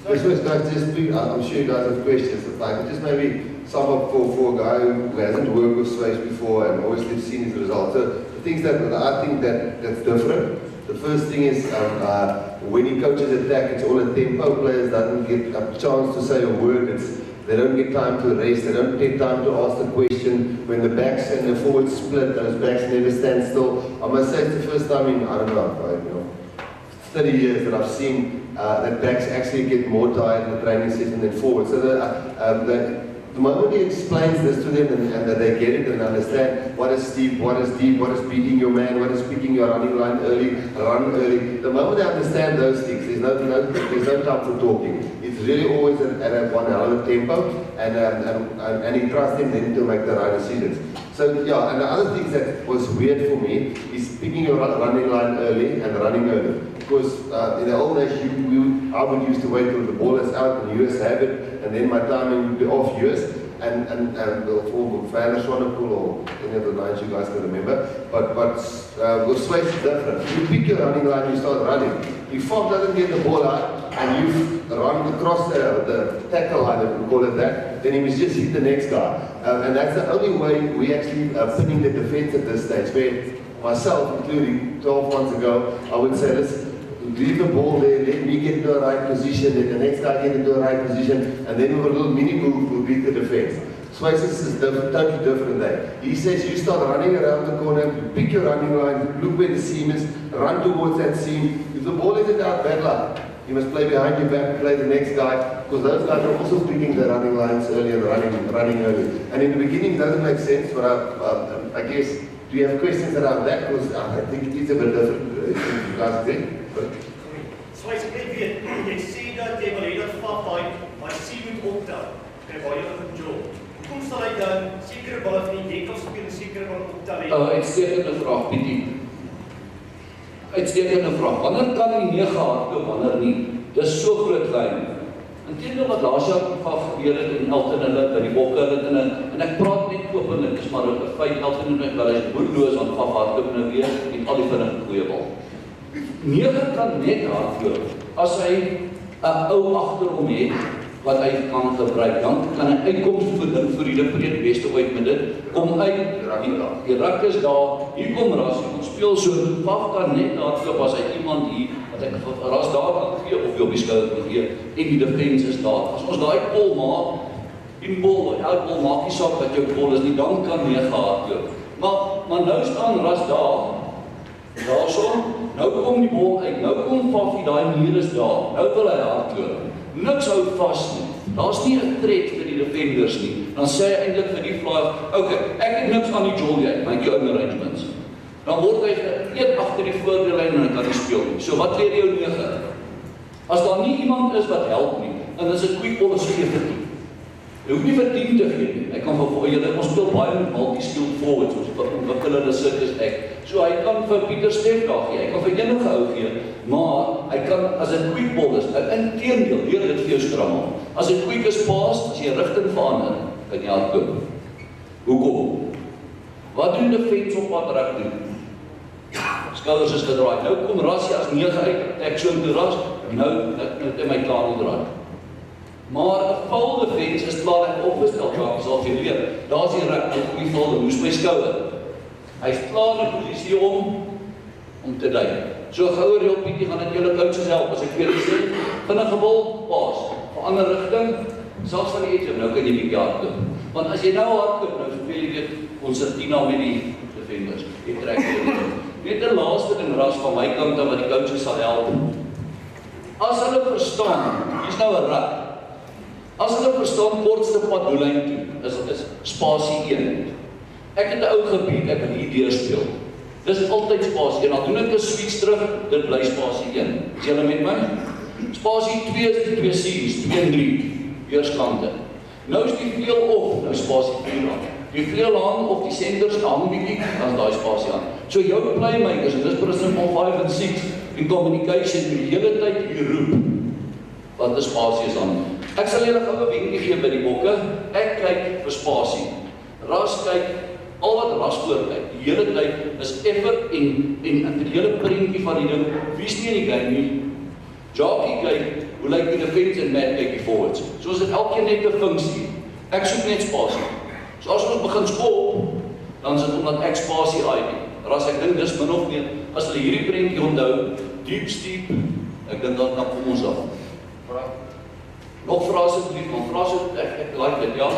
Guys, I'm sure you guys have questions. Like, just maybe sum up for a guy who hasn't worked with Sways before and obviously seen his results. So the things that I think that's different. The first thing is when he coaches attack, it's all a tempo. Players don't get a chance to say a word. They don't get time to rest. They don't get time to ask the question. When the backs and the forwards split, those backs never stand still. I must say it's the first time in, I don't know, 30 years that I've seen that backs actually get more tired in the training session than forwards. So the moment he explains this to them and that they get it and understand what is steep, what is deep, what is beating your man, what is picking your running line early, run early, the moment they understand those things, there's no time for talking. It's really always at a one hell of a tempo, and he trusts them then to make the right decisions. So yeah, and the other thing that was weird for me is picking your running line early and running early. Because in the old days, I would used to wait till the ball is out and US have it, and then my timing would be off US, and for Van Swanepoel or any of the lines you guys can remember. But with Sways it's different. You pick your running line, you start running. If Fob doesn't get the ball out and you've run across the tackle line, if we call it that, then he must just hit the next guy. And that's the only way we actually are pinning the defense at this stage. Where myself, including 12 months ago, I would say, let's leave the ball there, let me get into the right position, let the next guy get into the right position, and then with a little mini move, we'll beat the defense. Sways is totally different there. He says you start running around the corner, you pick your running line, look where the seam is, run towards that seam. If the ball isn't out, bad luck. You must play behind your back, play the next guy, because those guys are also picking the running lines early and running early. And in the beginning, it doesn't make sense, but I guess, do you have questions around that? Because I think it's a bit different, you guys think. So ek weet, jy sê dat jy wil hê dat vat maar sien moet optel. Kry baie van Joe. Hoekom sal hy dan sekere balle van die dek afspeel en sekere balle optel? Uitstekende vraag, Pietie. Uitstekende vraag. Wanneer kan die 9 hardloop, wanneer nie? Dis so groot lyn. Inteendeel wat laas jaar gebeur het en Elton hulle by die bokke hulle en ek praat net openlik, dis maar 'n feit. Elton en hulle is moedeloos aan hardloop nou weer en al die vinnige goeie bal. 9 kan net hardloop as hy 'n ou agter hom het wat hy kan gebruik. Dan kan hy uitkoms vir die breed beste ooit met dit. Kom uit, die rak is daar, hier kom Ras, ons speel so, Paf kan net hardloop as hy iemand hier, wat ek Ras daar kan gee, of jy op die skouder kan gee, en die defense is daar. As ons daai bol maak, elke bol maak nie saak wat jou bol is nie, dan kan 9 hardloop. Maar nou staan Ras daarson, nou kom die bol uit, nou kom Faffie, daai muur is daar, nou wil hy hardloop. Niks hou vas nie. Daar's nie 'n threat vir die defenders nie. Dan sê hy eintlik vir die fly, okay, ek het niks aan die Joliet, maak jou arrangements. Dan word hy eet agter die voordeellyn en hy kan nie speel nie. So wat leer jou 9? As daar nie iemand is wat help nie, en as 'n quick ball is gee vir 10. Jy hoef nie vir 10 te gee nie. Hy kan vir ons speel baie met multi-skilled forwards, ons ontwikkel hulle sirkus ek. So hy kan vir Pieter Steff daar gee, hy kan vir enige ou gee, maar hy kan, as dit quick ball is, inteendeel, leer dit vir jou skrammel. As dit quick is pass, as jy rigting verander, kan jy hardloop. Hoekom? Wat doen defense op wat rug doen? Skouders is gedraai. Nou kom Rassie as 9 uit, ek so toe Ras, nou het my klaar gedraai. Maar 'n val defense is klaar en opgestel, jy sal jy leer. Daar's die rug, nou kom die val, hoes my skouer. Hy's klaar in 'n posisie om te dui. So gouer reël Pietie gaan dit julle coaches help as ek vir julle sê, vinnige bal, paas, verander rigting, selfs van die edge, nou kan jy bietjie hardloop. Want as jy nou hardloop, nou speel jy dit konsertina met die defenders. Jy trek dit. Net 'n laaste ding Ras van my kant af wat die coaches sal help. As hulle verstaan, hier's nou 'n rak. As hulle verstaan kortste pad doellyn toe, is spasie 1. Ek het 'n ou gebied, ek wil hier deurspeel. Dis altyd spasie 1. Dan doen ek 'n switch terug, dit bly spasie 1. Is julle met my? Spasie 2 is die 2 series, 2 en 3, weerskante. Nou is die veel op, nou spasie 4 aan. Die vleelaan of die senders hang bietjie as daai spasie aan. So jou playmakers, en dis principle 5 en 6, in communication, die hele tyd hier roep, wat die spasie is aan. Ek sal julle gou 'n wenkie gee by die bokke, ek kyk vir spasie. Ras kyk, al wat ras voorkyk, die hele tyd is effort en die hele prentjie van die ding, wie's nie in die game nie. Jockey kyk, hoe lyk die defense en Matt kyk die forwards. So is dit elkeen net 'n funksie. Ek soek net spasie. So as ons begin skop, dan is dit omdat ek spasie aai nie. Ras ek dink dis min of meer, as hulle hierdie prentjie onthou, deep steep, ek dink dan kom ons af. Nog vrae asseblief, maar vrae so ek like dit, ja.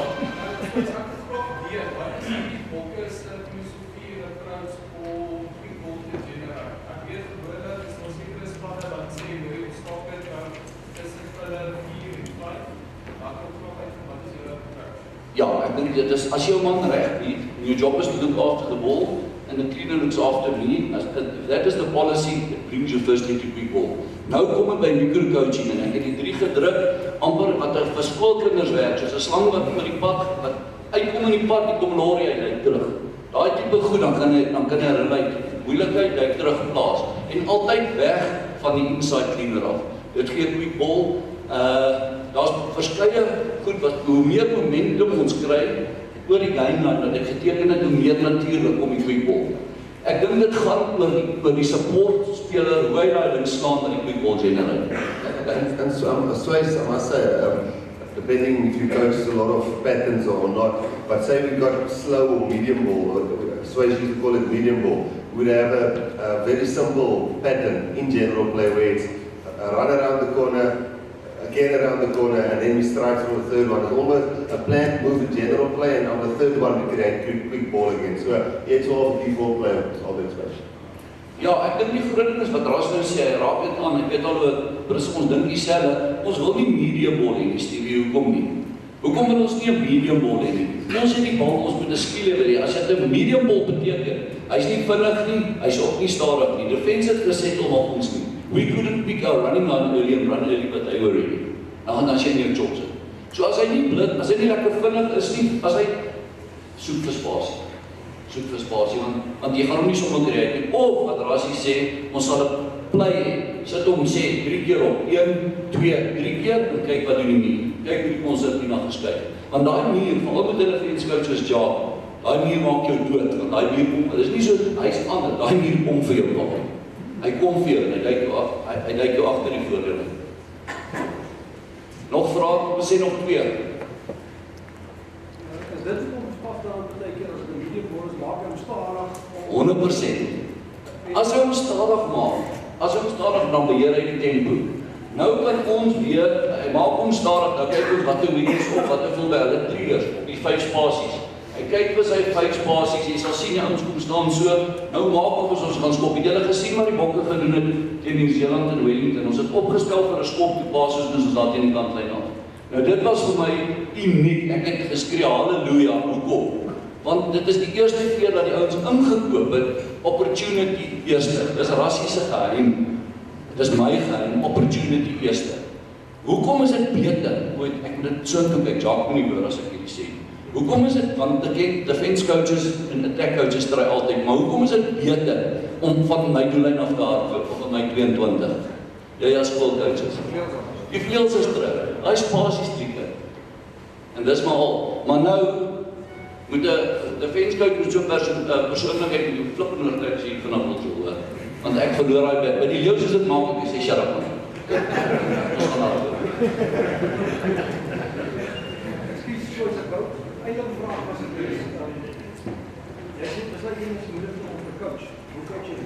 Ja, ek dink dit is, as jy 'n man reg het, your job is to look after the ball, and the cleaner looks after me. If that is the policy, it brings you first into quick ball. Nou kom ek by micro-coaching, en ek het die 3 gedruk, amper wat vir skoolkinders werk, soos 'n slang wat met die pad, wat uitkom in die pad, die kom lorry uit terug. Daai tipe goed, dan kan hy relate, moeilikheid, hy terug plaas, en altyd weg van die inside cleaner af. Dit gee quick ball, daar's verskeie goed wat hoe meer momentum ons kry oor die game line dat ek geteken het hoe meer natuurlik kom die quick ball. Ek dink dit gaan oor die support speler hoe hy daai ding slaan dat die quick ball generate. And so I must say, depending if you coach a lot of patterns or not, but say we got slow or medium ball, or Swayze used to call it medium ball, we'd have a very simple pattern in general play where it's a run around the corner, again around the corner, and then we strike from the third one. It's almost a planned move in general play, and on the third one we create quick ball again. So it's all default play of the expression. Ja, ek dink die groot ding is wat Ras nou sê, hy raak dit aan, ek weet al oor, ons dink dieselfde, ons wil nie medium ball hê nie, Stevie, hoekom nie? Hoekom wil ons nie 'n medium ball hê nie? Ons het die bal, ons moet 'n skiel hê. As dit 'n medium ball beteken, hy's nie vinnig nie, hy's ook nie stadig nie. Defense het gesettle maar ons nie. We couldn't pick our running line early and run early, but they were ready. Nou gaan jy nie chops het. So as hy nie blind, as hy nie lekker vinnig is nie, as hy soek vir spasie. Soek vir spasie, want jy gaan hom nie sommer kry nie. Of wat Rassie sê, ons sal 'n play hê. Sit hom sê 3 keer op. 1, 2, 3 keer en kyk wat doen die muur. Kyk hoe die konsertina geskuif. Want daai muur, veral met hulle vriendskap soos Jaap, daai muur maak jou dood, want daai muur kom, dit is nie so hy's ander, daai muur kom vir jou kop. Hy kom vir jou, hy lyk jou agter die voordele. Nog vrae, ons sê nog 2. Is dit om staf dan beteken as die medium ball is maak hom stadig? 100%. As hy hom stadig dan beheer hy die tempo. Nou kan ons weer, hy maak hom stadig, nou kyk ons wat hy weakness op, wat hy voel by hulle triggers, op die 5 spasies. Hy kyk vir sy 5 spasies, jy sal sien die ouens kom staan so, nou maak ons gaan skop. Het julle gesien maar die bokke gedoen het teen Nieu-Seeland en Wellington, ons het opgestel vir 'n skop toe pas soos ons daar teen die kantlyn af. Nou dit was vir my uniek, ek het geskree halleluja, hoekom? Want dit is die eerste keer dat die ouens ingekoop het, opportunity eerste, dis Rassie se geheim. Dit is my geheim, opportunity eerste. Hoekom is dit beter? Ek moet dit so kyk, Jacques moet nie hoor as ek hierdie sê. Hoekom is dit, want ek ken defense coaches en attack coaches stry altyd, maar hoekom is dit beter om van my doellyn af te hardloop, of van my 22? Jy as skoolcoaches. Die vleuels is terug, hy spasies trieke. En dis maar al. Maar nou, moet 'n defense coach moet so 'n persoonlikheid met jou flippende oortuig as jy vanaf wil hoor. Want ek verloor daai bed. By die leeu's is dit maklik, jy sê shut up man. Ons gaan hardloop. Ekskuus, soos ek wou. Eintlik vraag was dit jy sê dis like jy moet om te coach. Hoe coach jy?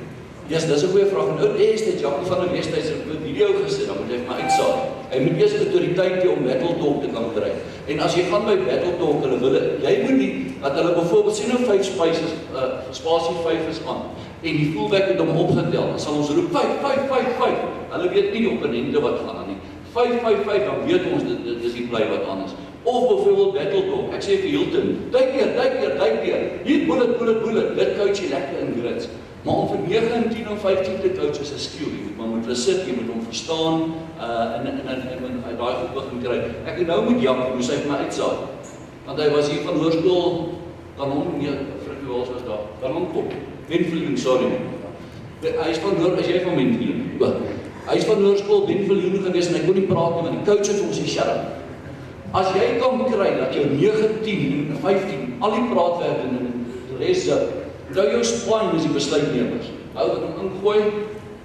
Ja, dis 'n goeie vraag. Nou dit Jacques van der Westhuys het 'n video gesit, dan moet jy maar uitsaai. Hy moet eers autoriteit hê om battle talk te kan kry. En as jy gaan by battle talk, hulle wil jy moet nie dat hulle byvoorbeeld sien nou 5 spaces, spasie 5 is aan. En die fullback het hom opgetel. Dan sal ons roep 5, 5, 5, 5. Hulle weet nie die opponente wat gaan aan nie. 5, 5, 5, dan weet ons dit is die play wat aan is. Of byvoorbeeld battle talk. Ek sê vir Hilton, duik weer. Hier bullet. Dit coach jy lekker in grids. Maar om vir 9, 10 en 15 te coach is 'n skill. Jy moet maar met hulle sit, jy moet hom verstaan en daai goed begin kry. Ek het nou met Jan, moes hy vir my uitsaai. Want hy was hier van hoërskool kan hom nie, Frikkie Wals was daar, kan hom kom, Benviljoen, sorry. Hy is van Noord, as jy van Benviljoen, hy is van Noordskool, Benviljoen gewees, en hy kon nie praat nie, want die coach het vir ons gesê, as jy kan kry, dat jou 9, 10, en 15, al die praatwerk en die rest zit, nou jou spine is die besluitnemers. Hou wat hom ingooi,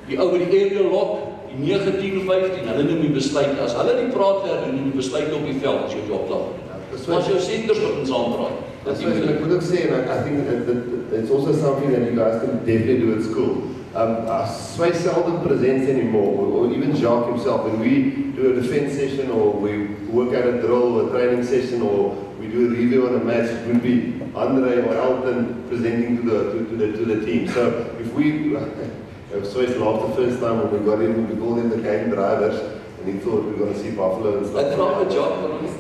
die ou met die area lock, die 9, 10, 15, hulle neem die besluit, as hulle die praatwerk doen, die besluit op die veld, as jou job klaar. As jou centers wat ons aanpraat. That's what I could have said, and I think that it's also something that you guys can definitely do at school. Sway seldom presents anymore, or even Jacques himself. When we do a defense session, or we work at a drill, or a training session, or we do a review on a match, it would be Andre or Elton presenting to the team. So if we, Sway's laughed the first time when we got him, we called him the game drivers. And he thought we were going to see Buffalo and stuff. That's not a job,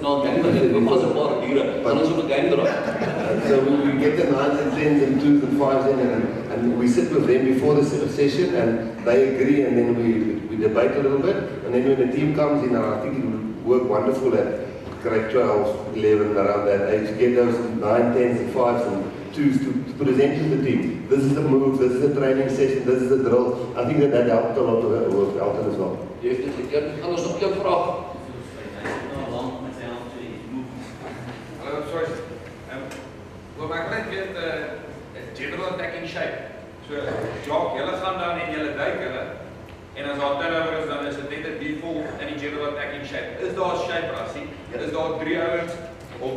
no, game was a part of it, but also a game drive. So we get the 9s and 10s and 2s and 5s in, and we sit with them before the session, and they agree, and then we debate a little bit, and then when the team comes in, and I think it would work wonderful at grade 12, 11, around that age, get those 9, 10s and 5s and 2s to present to the team. This is the move, this is the training session, this is the drill. I think that helped a lot to work out as well. Definitely. Anders nog jou vraag. Hallo, sorry. Wat my net weet, general attacking shape. So, Jacques, julle gaan dan en julle duik hulle, en as daar turnover is, dan is dit net 'n default in die general attacking shape. Is daar 'n shape rassie? Is daar 3 ouens, of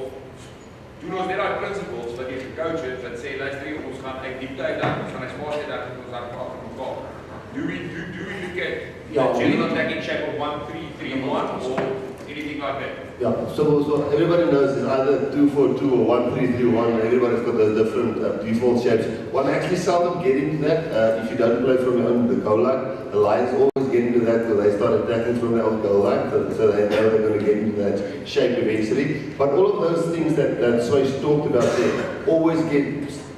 doen ons net daai principles wat jy gecoach het, wat sê, luister hier, ons gaan uit diepte uit dan, ons gaan uit spasie uit, ons gaan agter mekaar. Do we look at general attacking shape of 1-3-3-1 or anything like that? Yeah, so everybody knows it's either 2-4-2 or 1-3-3-1. Everybody's got those different default shapes. One actually seldom get into that if you don't play from your own the goal line. The Lions always get into that because they start attacking from their own goal line, so they know they're going to get into that shape eventually. But all of those things that Sway's talked about there always get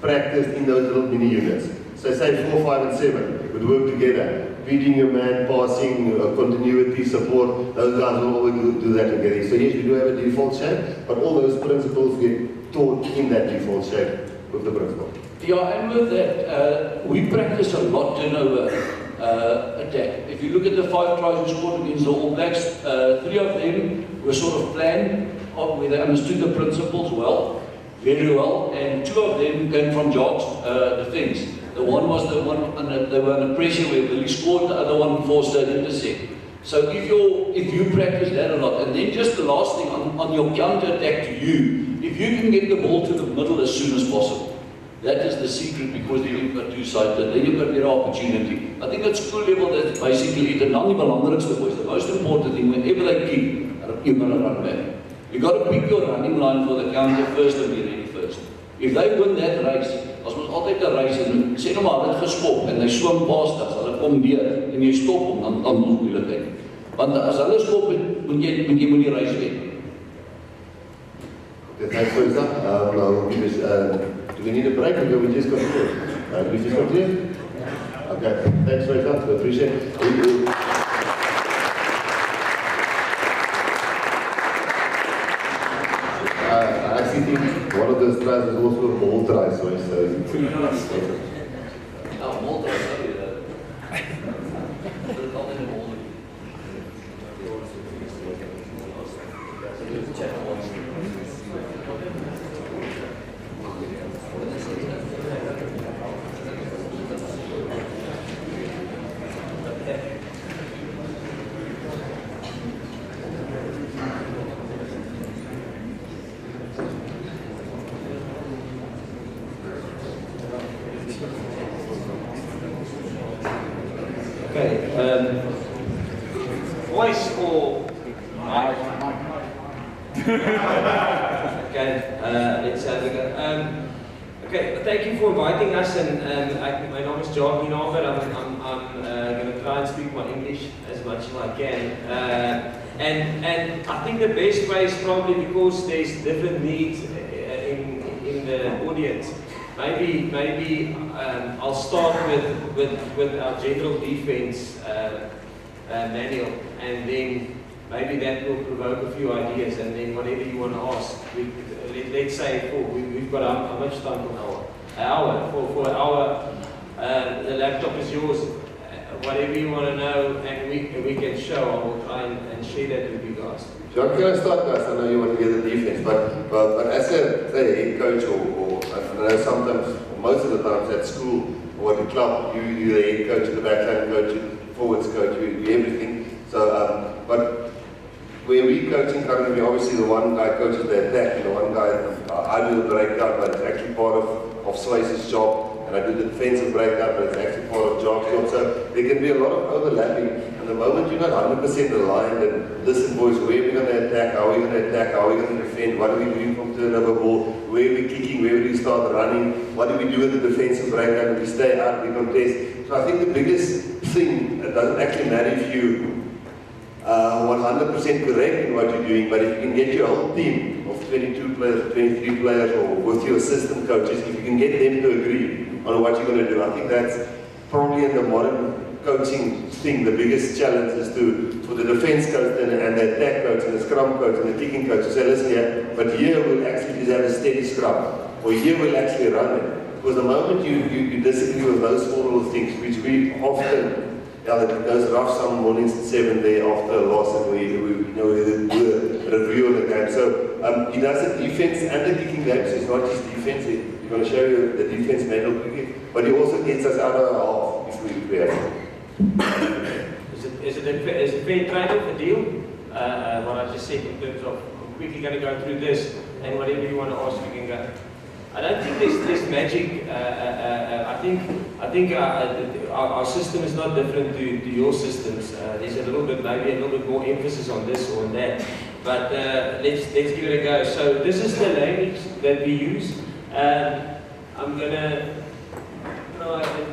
practiced in those little mini units. So say 4, 5, and 7 would work together. Feeding your man, passing, continuity, support, those guys will always do that together. So yes, we do have a default shape, but all those principles get taught in that default shape with the principle. Yeah, and with that, we practice a lot turnover attack. If you look at the 5 tries we scored against the All Blacks, 3 of them were sort of planned, where they understood the principles well, very well, and 2 of them came from Jacques' defense. The one was the one, and they were under pressure where Billy scored, the other one forced an intercept. So if you practice that a lot, and then just the last thing on your counter attack to you, if you can get the ball to the middle as soon as possible, that is the secret, because then you've got 2 sides, then you've got better opportunity. I think at school level that's basically it, and not the belangrikste boys. The most important thing, whenever they kick, you're going to run back. You've got to pick your running line for the counter first and be ready first. If they win that race, as ons altyd 'n race en sê nou maar dit geskop en hy swim past us, hulle kom deur en jy stop hom, dan ons moeilikheid. Want as hulle skop het, moet jy die race wen. Okay, thanks for that. Do we need a break or do we just continue? We just continue? Okay, thanks for that. We appreciate it. I actually think one of those tries is also a ball try, so it's ball try, sorry. Voice or mic? Okay, let's have a go. Okay, thank you for inviting us, and my name is John Hinover. I'm going to try and speak my English as much as I can. And I think the best way is probably because there's different needs in the audience. Maybe I'll start with our general defense manual, and then maybe that will provoke a few ideas, and then whatever you want to ask, let's say we've got how much time for an hour? An hour. For an hour, the laptop is yours. Whatever you want to know, and we can show, I will try and share that with you guys. John, can I start guys? I know you want to get the defense, but as a head coach or I know sometimes, most of the times at school or at the club, you're the head coach, the backline coach, the forwards coach, you everything. So, but when we coaching currently, obviously the one guy coaches the attack, and the one guy, I do the breakdown, but it's actually part of Swayze's job. And I do the defensive breakdown, but it's actually part of John's job. So there can be a lot of overlapping. And the moment you're not 100% aligned, and listen boys, where are we going to attack, how are we going to attack, how are we going to defend, what are we doing from turnover ball, where are we kicking, where do we start running, what do we do with the defensive breakdown, do we stay out, we contest. So I think the biggest thing, it doesn't actually matter if you 100% correct in what you're doing, but if you can get your whole team of 22 players, 23 players, or with your assistant coaches, if you can get them to agree on what you're going to do, I think that's probably in the modern coaching thing, the biggest challenge is for the defense coach and the attack coach and the scrum coach and the kicking coach to say, listen here, but here we'll actually just have a steady scrum, or here we'll actually run it. Because the moment you disagree with those small little things, which we often, those rough some mornings at 7 there after a loss, and we do a review of the game. So he does the defense and the kicking game, so it's not just defense. He's going to show you the defense manual quickly, but he also gets us out of our half if we have to. Is it fair trade off a deal? What I just said in terms of I'm quickly going to go through this, and whatever you want to ask, you can go. I don't think there's magic. I think our system is not different to your systems. There's maybe a little bit more emphasis on this or on that. But let's give it a go. So this is the language that we use. I'm gonna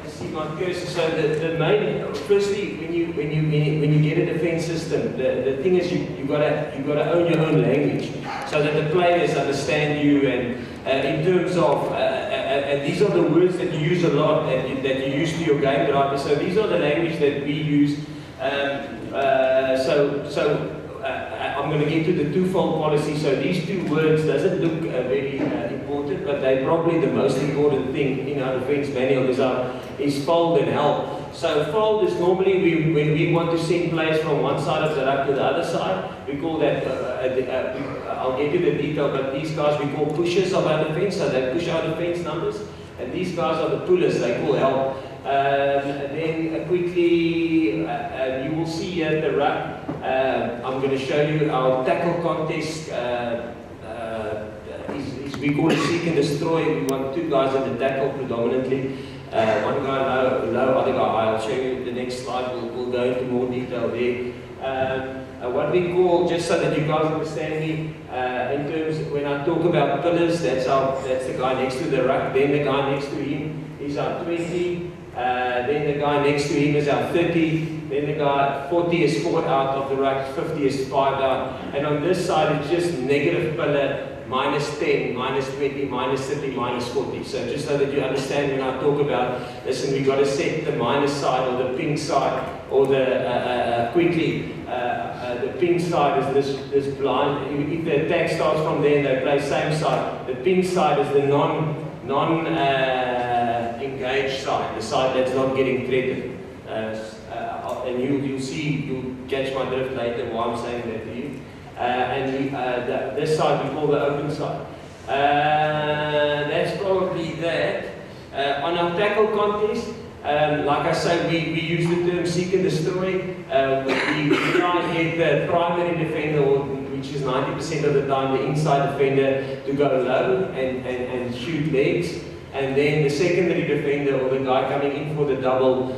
see my cursor. So the main, firstly, when you get a defense system, the thing is you gotta own your own language, so that the players understand you, and in terms of and these are the words that you use a lot and that you use to your game driver. So these are the language that we use. I'm going to get to the twofold policy. So these two words doesn't look very important, but they're probably the most important thing in our defense manual is fold and help. So fold is normally when we want to send players from one side of the ruck to the other side, we call that, I'll get you the detail, but these guys we call pushers of our defense, so they push our defense numbers, and these guys are the pullers, they call help. And then quickly, you will see here at the ruck, I'm going to show you our tackle contest. We call it seek and destroy. We want two guys in the tackle predominantly. One guy low, other guy high. I'll show you the next slide. We'll go into more detail there. What we call, just so that you guys understand me, in terms, when I talk about pillars, that's the guy next to the ruck. Then the guy next to him is our 20. Then the guy next to him is our 30. Then the guy 40 is 4 out of the ruck, 50 is 5 out. And on this side, it's just negative pillar, minus 10, minus 20, minus 30, minus 40. So just so that you understand when I talk about, listen, we've got to set the minus side or the pink side, or the the pink side is this blind. If the attack starts from there and they play same side, the pink side is the non-engaged side, the side that's not getting threatened. And you'll see, you'll catch my drift later why I'm saying that to you. This side we call the open side. That's probably that. On our tackle contest, like I say, we use the term seek and destroy. We try and get the primary defender, which is 90% of the time the inside defender, to go low and shoot legs. And then the secondary defender, or the guy coming in for the double,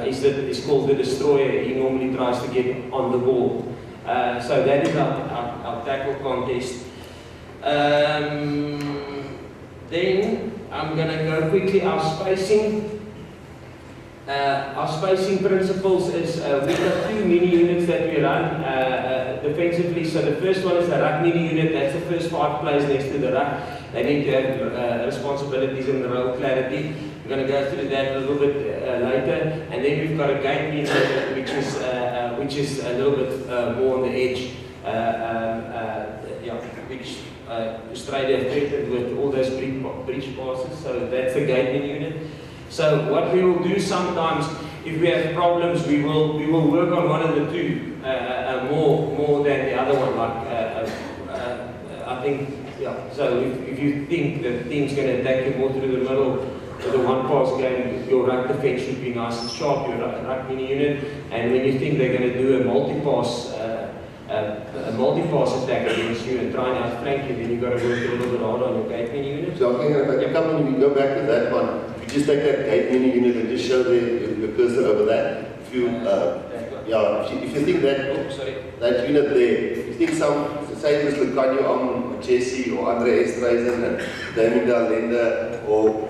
is called the destroyer. He normally tries to get on the ball. So that is our tackle contest. Then I'm going to go quickly our spacing. Our spacing principles is we've got 2 mini units that we run defensively. So the first one is the ruck mini unit. That's the first 5 players next to the ruck. They need to have responsibilities and role clarity. We're going to go through that a little bit later, and then we've got a gate meter which is a little bit more on the edge, which Australia threatened with all those breach passes. So that's the gate unit. So what we will do sometimes, if we have problems, we will work on one of the two more than the other one. I think, yeah. So if you think the team's going to attack you more through the middle, with the one-pass game, your ruck defense should be nice and sharp, your ruck mini unit. And when you think they're going to do a multi-pass attack against you and try and outflank you, then you've got to work a little bit harder on your gate mini unit. So I think if I come and we go back to that one, if you just take that gate mini unit and just show the cursor over that. If you, if you think that that unit there, if you think say it was Lucanio Jesse or Andre Estreisen and Damien Dalenda or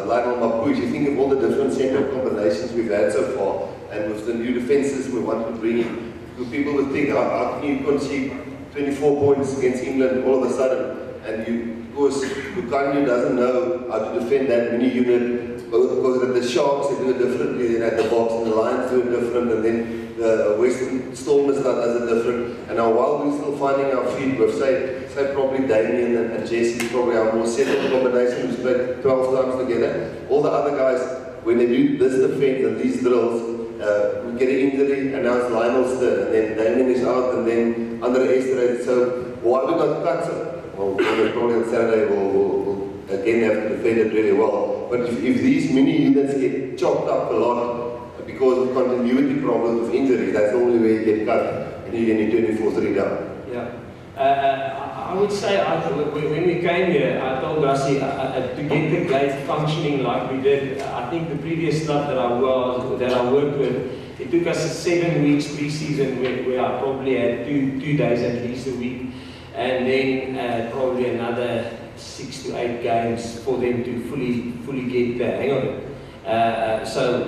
Lionel Mapuche, you think of all the different center combinations we've had so far, and with the new defenses we want to bring in, people would think, how can you concede 24 points against England all of a sudden? And of course, Lucanio doesn't know how to defend that mini unit, because at the Sharks they do it differently than at the Box, and the Lions do it different, and then the Western Stormers does it different. And now while we're still finding our feet, we've say probably Damien and Jesse probably our more settled combination. We've played 12 times together. All the other guys, when they do this defense and these drills, we get an injury, and now it's Lionel's turn, and then Damien is out, and then Andre Estreisen. So why we not cut him? Well, probably on Saturday we'll again have to defend it really well. But if these mini units get chopped up a lot because of continuity problems with injuries, that's the only way you get cut, and you get 24-3 down. Yeah. I would say when we came here, I told Rassi to get the gate functioning like we did. I think the previous club that I worked with, it took us 7 weeks pre-season where I probably had two days at least a week, and then probably another 6 to 8 games for them to fully get the hang of it. So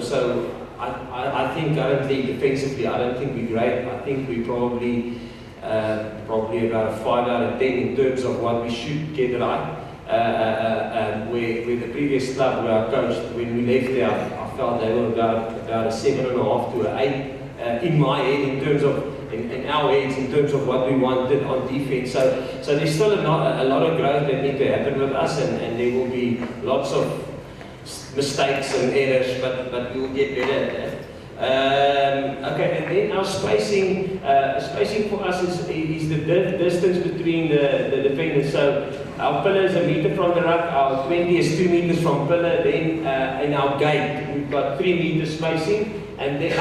I don't think defensively, I don't think we're great. I think we probably about a 5 out of 10 in terms of what we should get right. Where the previous club where I coached, when we left there, I felt they were about a 7.5 to an 8 in my head in terms of in our heads in terms of what we wanted on defense. So there's still a lot of growth that need to happen with us, and there will be lots of mistakes and errors, but we'll get better at that. Okay, and then our spacing for us is the distance between the defenders. So our pillar is 1 meter from the ruck, our 20 is 2 meters from pillar, then in our gate we've got 3 meters spacing, and then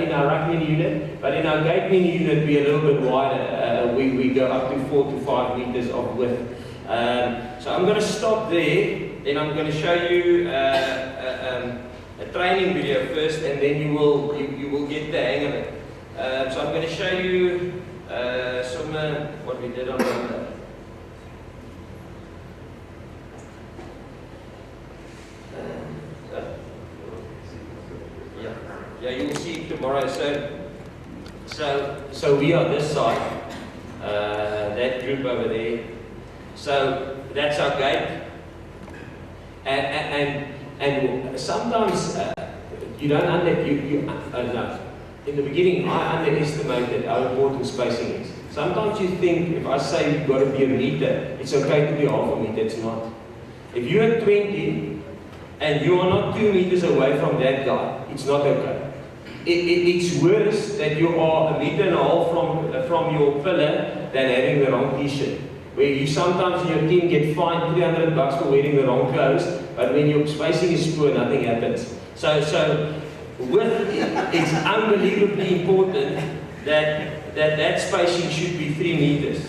in our ruck mini unit, but in our gate mini unit we're a little bit wider, we go up to 4 to 5 meters of width. So I'm going to stop there, then I'm going to show you a training video first, and then you will get the hang of it. So I'm going to show you some what we did on the yeah, you'll see it tomorrow. So we are this side, that group over there. So that's our gate, and sometimes you don't in the beginning I underestimated how important spacing is. Sometimes you think if I say you've got to be a meter, it's okay to be half a meter. It's not. If you're at 20 and you are not 2 meters away from that guy, it's not okay. It's worse that you are 1.5 meters from your pillar than having the wrong t-shirt. Where you sometimes in your team get fined $300 for wearing the wrong clothes, but when your spacing is poor, nothing happens. So it's unbelievably important that spacing should be 3 meters.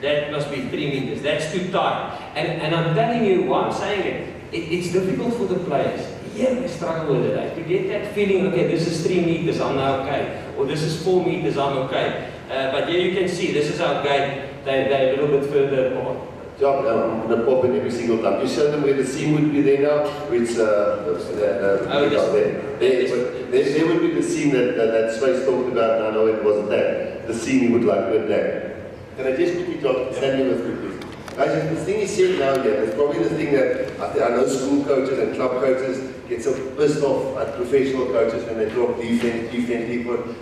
That must be 3 meters. That's too tight. And I'm telling you why I'm saying it's difficult for the players. Yeah, they struggle with it. To get that feeling, okay, this is 3 meters, I'm now okay. Or this is 4 meters, I'm okay. But here you can see, this is our gate. They're a little bit further apart. John, I'm going to pop in every single time. You show them where the seam would be there now, which there would be the seam that Space talked about, and I know it wasn't that. The seam you would like to attack. Can I just quickly talk, stand here with me, please? Guys, the thing he said now here, it's probably the thing that I know school coaches and club coaches get so pissed off at professional coaches when they talk defense,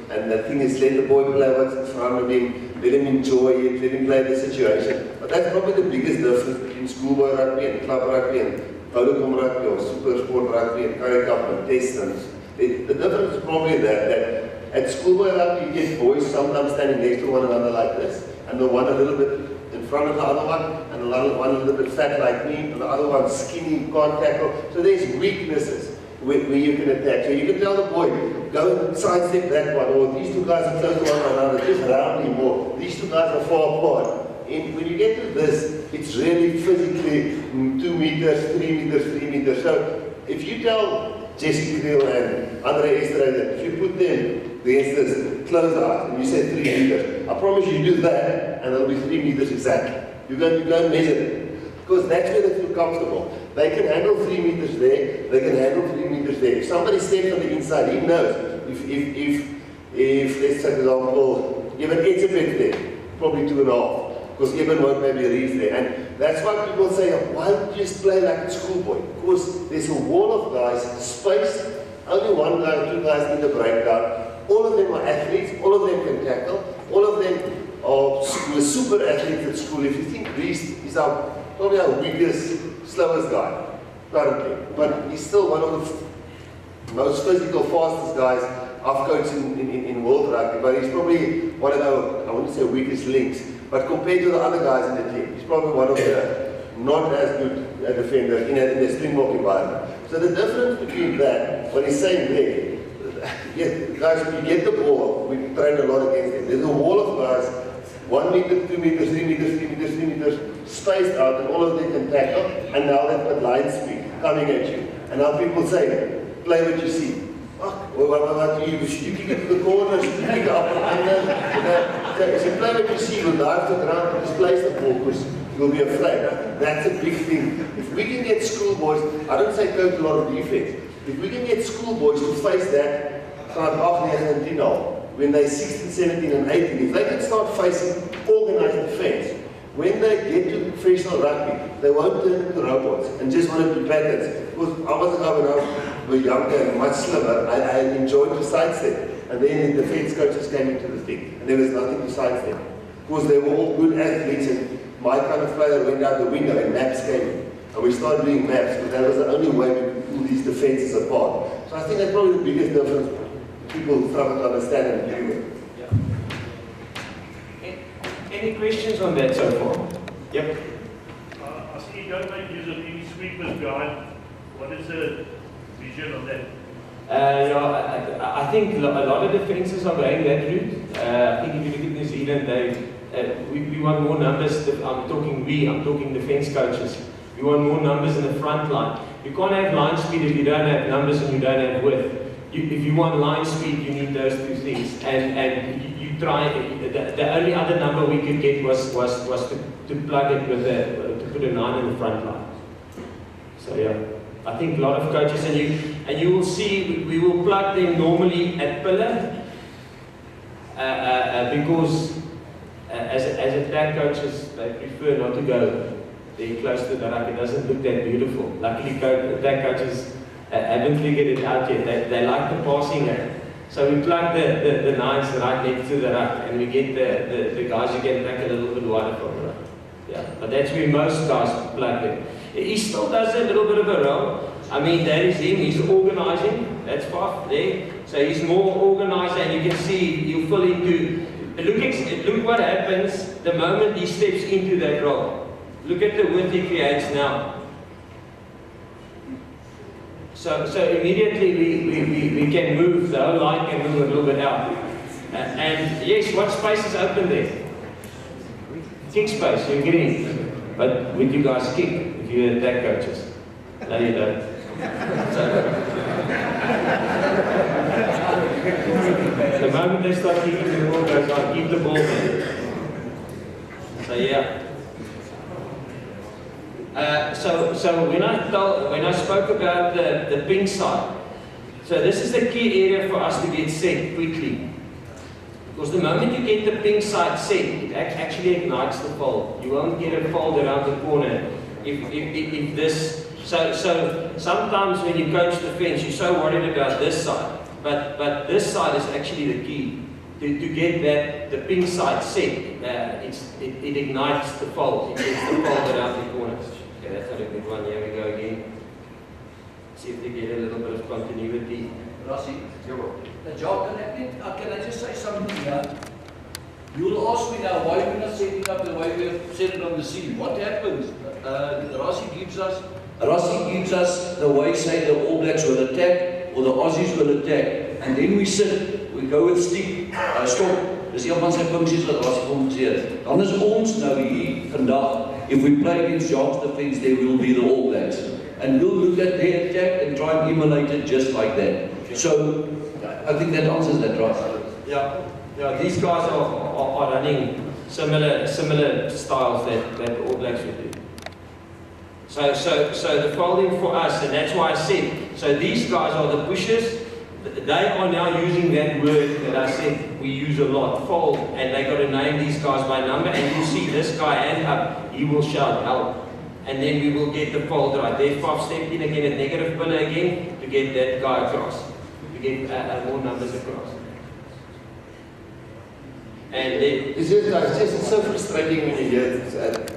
and the thing is let the boy play what's in front of him, let him enjoy it, let him play the situation. But that's probably the biggest difference between schoolboy rugby and club rugby and Vodacom rugby or super sport rugby and Curry Cup and Testons. The difference is probably that at schoolboy rugby you get boys sometimes standing next to one another like this, and the one a little bit in front of the other one, and the other one a little bit fat like me, and the other one skinny, can't tackle. So there's weaknesses where you can attack. So you can tell the boy, go and sidestep that one, or these two guys are close to one another, just round him, or these two guys are far apart. And when you get to this, it's really physically 2 meters, 3 meters, 3 meters. So if you tell Jesse Creel and Andre Esterhuizen, if you put them against this, close the eyes, and you say 3 meters, I promise you do that, and it'll be 3 meters exactly. You go and measure it, because that's where they feel comfortable. They can handle 3 meters there, they can handle 3 meters there. If somebody steps on the inside, he knows. If let's say, for example, you have an Etzebeth there, probably 2.5. Because Eben won't maybe reach there. And that's why people say, why don't you just play like a schoolboy? Because there's a wall of guys, spaced, only one guy or two guys in the breakdown. All of them are athletes, all of them can tackle, all of them are super athletes at school. If you think Reese is probably our weakest, slowest guy currently, but he's still one of the most physical, fastest guys I've coached in world rugby, but he's probably one of our, I wouldn't say weakest links, but compared to the other guys in the team, he's probably one of the not as good a defender in a Springbok environment. So the difference between that, what he's saying there, yes, guys, when you get the ball, we train a lot against them. There's a wall of guys, 1 meter, 2 meters, 3 meters, 3 meters, 3 meters, spaced out, and all of them can tackle, and now they've got line speed coming at you. And now people say, play what you see. You kick it to the corners, you kick it up and under. So if you play what you see, you'll dive to the ground and displace the ball because you'll be afraid. That's a big thing. If we can get schoolboys, I don't say coach a lot of defense, if we can get schoolboys to face that when they're 16, 17 and 18, if they can start facing organized defense, when they get to professional rugby, they won't turn into robots and just want to be patterns. Because I was a guy when I was younger and much slimmer, I enjoyed to sidestep. And then the defense coaches came into the thing, and there was nothing to sidestep. Because they were all good athletes, and my kind of player went out the window and maps came in. And we started doing maps, because that was the only way we could pull these defenses apart. So I think that's probably the biggest difference people struggle to understand and deal with. Any questions on that so far? Yep. I see you don't make use of any sweepers behind. What is the vision of that? I think a lot of defences are going that route. I think if you look at New Zealand, we want more numbers. I'm talking defence coaches. We want more numbers in the front line. You can't have line speed if you don't have numbers and you don't have width. If you want line speed, you need those two things. And you try. The only other number we could get was to plug it with to put a 9 in the front line. So yeah. I think a lot of coaches, and you will see, we will plug them normally at pillar, because as attack coaches, they prefer not to go very close to the ruck. It doesn't look that beautiful. Luckily, attack coaches haven't figured it out yet. They like the passing game. So we plug the 9s right next to the ruck, and we get the guys who can back a little bit wider from the ruck. Yeah, but that's where most guys plug them. He still does a little bit of a role. I mean, that is him. He's organising. That's Faf there. So he's more organiser, and you can see he'll fill into. Look what happens the moment he steps into that role. Look at the width he creates now. So immediately we can move. The whole line can move a little bit out. And yes, what space is open there? Kick space. You agree? But would you guys kick if you attack coaches? No, you don't. The moment they start kicking, the ball goes on. Keep the ball there. So yeah. So when I spoke about the pink side, so this is the key area for us to get set quickly. Because the moment you get the pink side set, it actually ignites the fold. You won't get a fold around the corner if this. So sometimes when you coach the fence, you're so worried about this side, but this side is actually the key to get the pink side set. It ignites the fold. It gets the fold around the corners. Okay, that's not a good one. Here we go again. See if they get a little bit of continuity. Rossi, Jock, can I just say something here? You'll ask me now why we're not setting up the way we have set it on the scene. What happens? Rossi gives us the way, say, the All Blacks will attack or the Aussies will attack. And then we sit, we go with stick, stop. Dis een van sy funksies wat Rossi kommenteer. Dan is ons nou hier vandag. If we play against Jock's defense, there will be the All Blacks. And we'll look at their attack and try and emulate it just like that. So, I think that answers that, right? Yeah, these guys are running similar styles that the All Blacks would do. So the folding for us, and that's why I said, so these guys are the pushers. They are now using that word that I said we use a lot, fold, and they got to name these guys by number, and you see this guy hand up, he will shout help. And then we will get the fold right. There, 5 step in again, a negative pinner again, to get that guy across. To get more numbers across. And then... It's just so frustrating when you hear at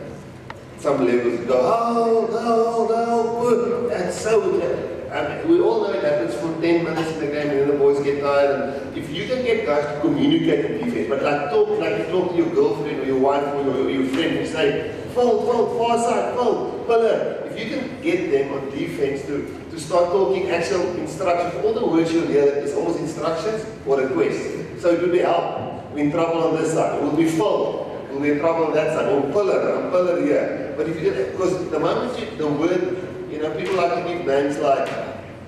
some levels go, no, that's so... we all know it happens for 10 minutes in the game and then the boys get tired. And if you can get guys to communicate in defense, but like you talk to your girlfriend or your wife or your friend and say, fold, far side, fold, pillar. If you can get them on defense to start talking actual instructions, all the words you'll hear is almost instructions or requests. So it will be help. We're in trouble on this side. It will be fold. We'll be in trouble on that side. Or pillar here. But if you get, because the moment the word, people like to give names like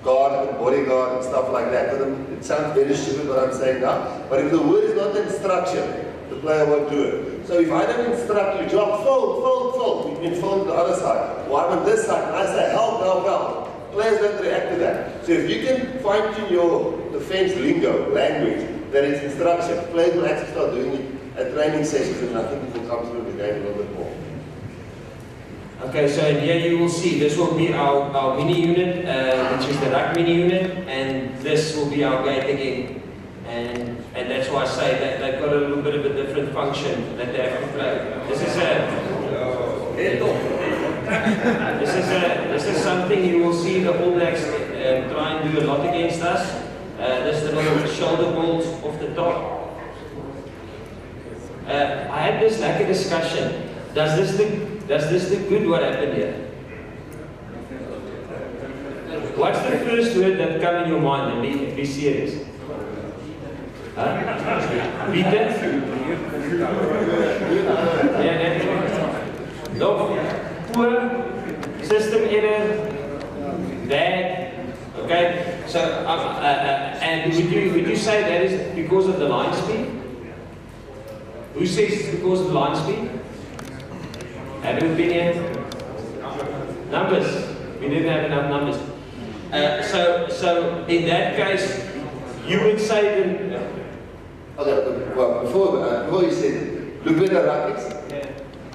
guard and bodyguard and stuff like that. But it sounds very stupid what I'm saying now. But if the word is not an instruction, the player won't do it. So if I don't instruct you, Jock, fold, you can fold to the other side. Or I'm on this side, and I say help. Players don't react to that. So if you can fine-tune your defense lingo, language, that it's instruction, players will actually start doing it at training sessions, and I think it will come through the game a little bit more. Okay, so here you will see this will be our mini unit, which is the ruck mini unit, and this will be our gate again. And that's why I say that they've got a little bit of a different function that they have to play. This is something you will see the All Blacks try and do a lot against us. This little shoulder bolts off the top. I had this like a discussion. Does this look good what happened here? What's the first word that come in your mind and be serious? Beaten? No. Poor, system error, bad. Okay. So and would you say that is because of the line speed? Who says it's because of the line speed? Have an opinion? Numbers. We didn't have enough numbers. So in that case, you would say that. Okay, well, before you said it, look where the ruck is.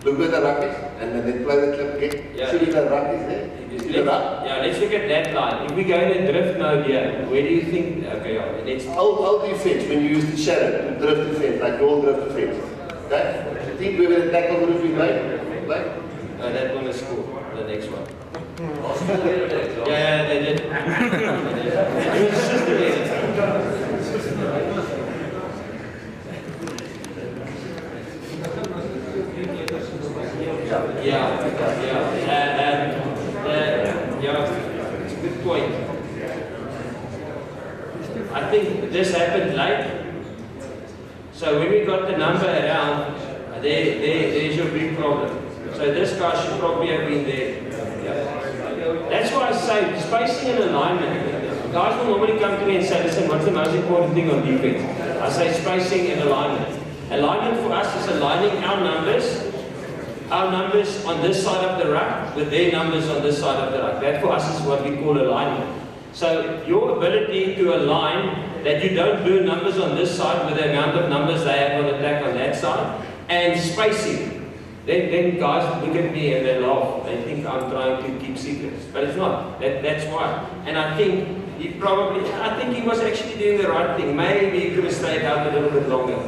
Look where the ruck is, and then play the clip again. Yeah. See where the ruck is there? You see the ruck? Yeah, let's look at that line. If we go in a drift mode here, where do you think? Okay, yeah, let's. How do you fence when you use the shadow to drift the fence, like your drift the fence? Okay? You think we're going to tackle the roof we made? That one is cool. The next one. Yeah, they did. It was system. Yeah, it's a good point. I think this happened late. So when we got the number around, there's your big problem. So this guy should probably have been there. Yeah. That's why I say spacing and alignment. Guys will normally come to me and say, listen, what's the most important thing on defense? I say spacing and alignment. Alignment for us is aligning our numbers on this side of the ruck with their numbers on this side of the ruck. That for us is what we call alignment. So your ability to align that you don't burn numbers on this side with the amount of numbers they have on attack on that side, and spacing. Then guys look at me and they laugh. They think I'm trying to keep secrets, but it's not. That's why. And I think he was actually doing the right thing. Maybe he could have stayed out a little bit longer.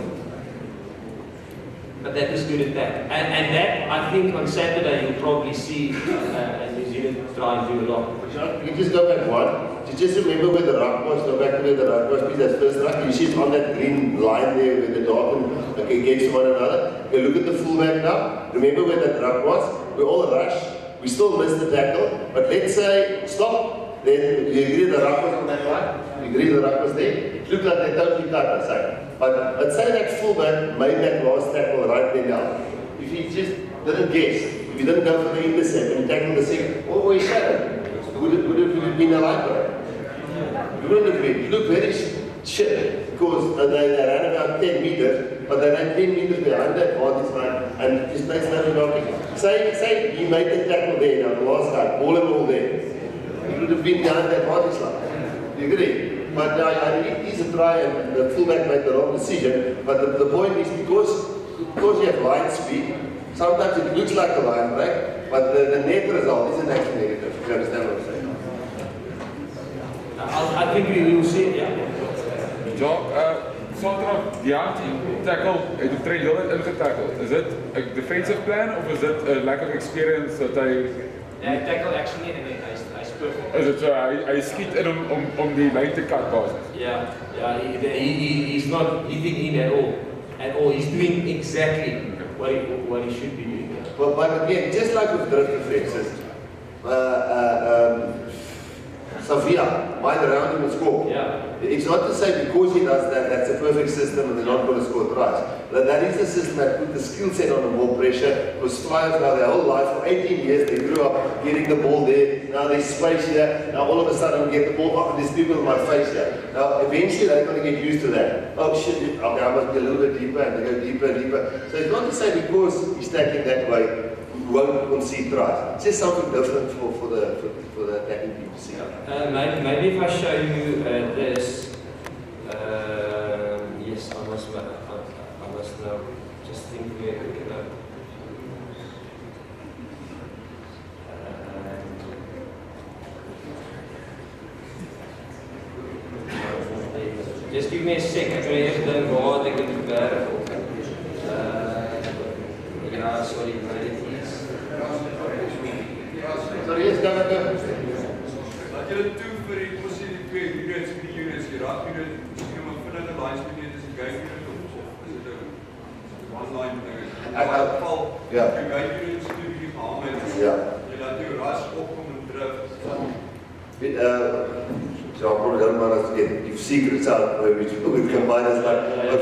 But that was good attack. And that, I think, on Saturday you'll probably see New Zealand try and do a lot. You just go back one. You just remember where the ruck was. Go back to where the ruck was. Please, that first ruck. You see it on that green line there where the dark and against one another. You look at the fullback now. Remember where that ruck was. We all rushed. We still missed the tackle. But let's say stop. Then you agree the ruck was on that line. You agree the ruck was there. It looked like they totally cut us out. But say that fullback made that last tackle right there now. If he just didn't guess, if he didn't go for the intercept and tackle the second, or he shadowed, would it have been a light right? You wouldn't have been. You look very shit because they ran about 10 meters, but they ran 10 meters behind that vantage line and his place never knocking. Say he made the tackle there now, the last guy, ball and all there. He would have been behind that vantage line. You agree? But it is a try and the fullback made the wrong decision. But the point is because you have line speed, sometimes it looks like a line break, but the net result isn't actually negative. You understand what I'm saying? I think we will see it, yeah. Jock, Saterdag, die hand tackle, het die train heel net ingetackle. Is dit a defensive plan of is dit a lack of experience that hy... Yeah, tackle actually and hy's perfect. Is it so, hy skiet in om die lyn te cut basis? Yeah, he's not hitting in at all. At all, he's doing exactly what he should be doing. But again, just like with drift reflexes, Savia might around him and score. Yeah. It's not to say because he does that, that's a perfect system and they're not going to score tries. That is a system that put the skill set under more pressure. Because flyers now their whole life, for 18 years, they grew up getting the ball there. Now there's space here. Now all of a sudden we get the ball up and there's people in my face here. Now eventually they're going to get used to that. Oh shit, okay, I must be a little bit deeper, and they go deeper and deeper. So it's not to say because he's tackling that way, we won't concede tries. It's just something different for the attacking people to see. Maybe if I show you this, yes, I must know. Just think where we can go. Just give me a sec. Ek kan eers dink waar ek dit gewerk het. Ja, sorry, maar dit is. Sorry, yes, go. Wat julle toe vir die posisie die twee units, die raad unit, misschien om een vinnige line speed is die guide unit of is dit een one-line ding? In elk geval, die guide unit is nu die gehaal met, jy laat jou ras opkom en drift. So I probably don't want us to get give secrets out where we combine us, but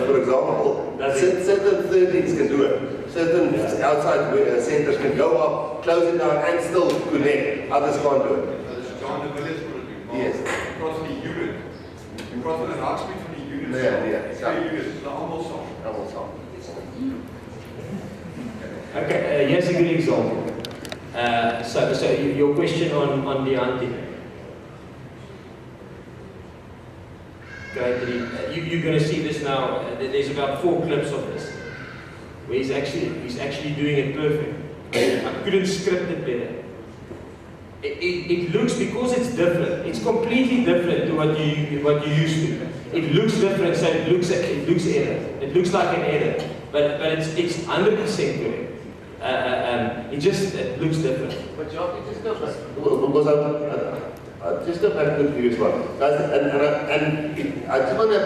for example, certain things can do it. Certain outside centers can go up, close it down, and still connect. Others can't do it. John de Villiers voor het doen. Yes. In plaats van die unit. In plaats van een raakspeed van die unit. Twee units, dat allemaal samen. Allemaal samen. Okay, here's a good example. So your question on the hunting. You're going to see this now. There's about 4 clips of this, where he's actually doing it perfect. I couldn't script it better. It looks, because it's different. It's completely different to what you used to. It looks different, so it looks error. It looks like an error, but it's 100% correct. It looks different. But Jock, it just goes because just go back to the previous one. And I just want to,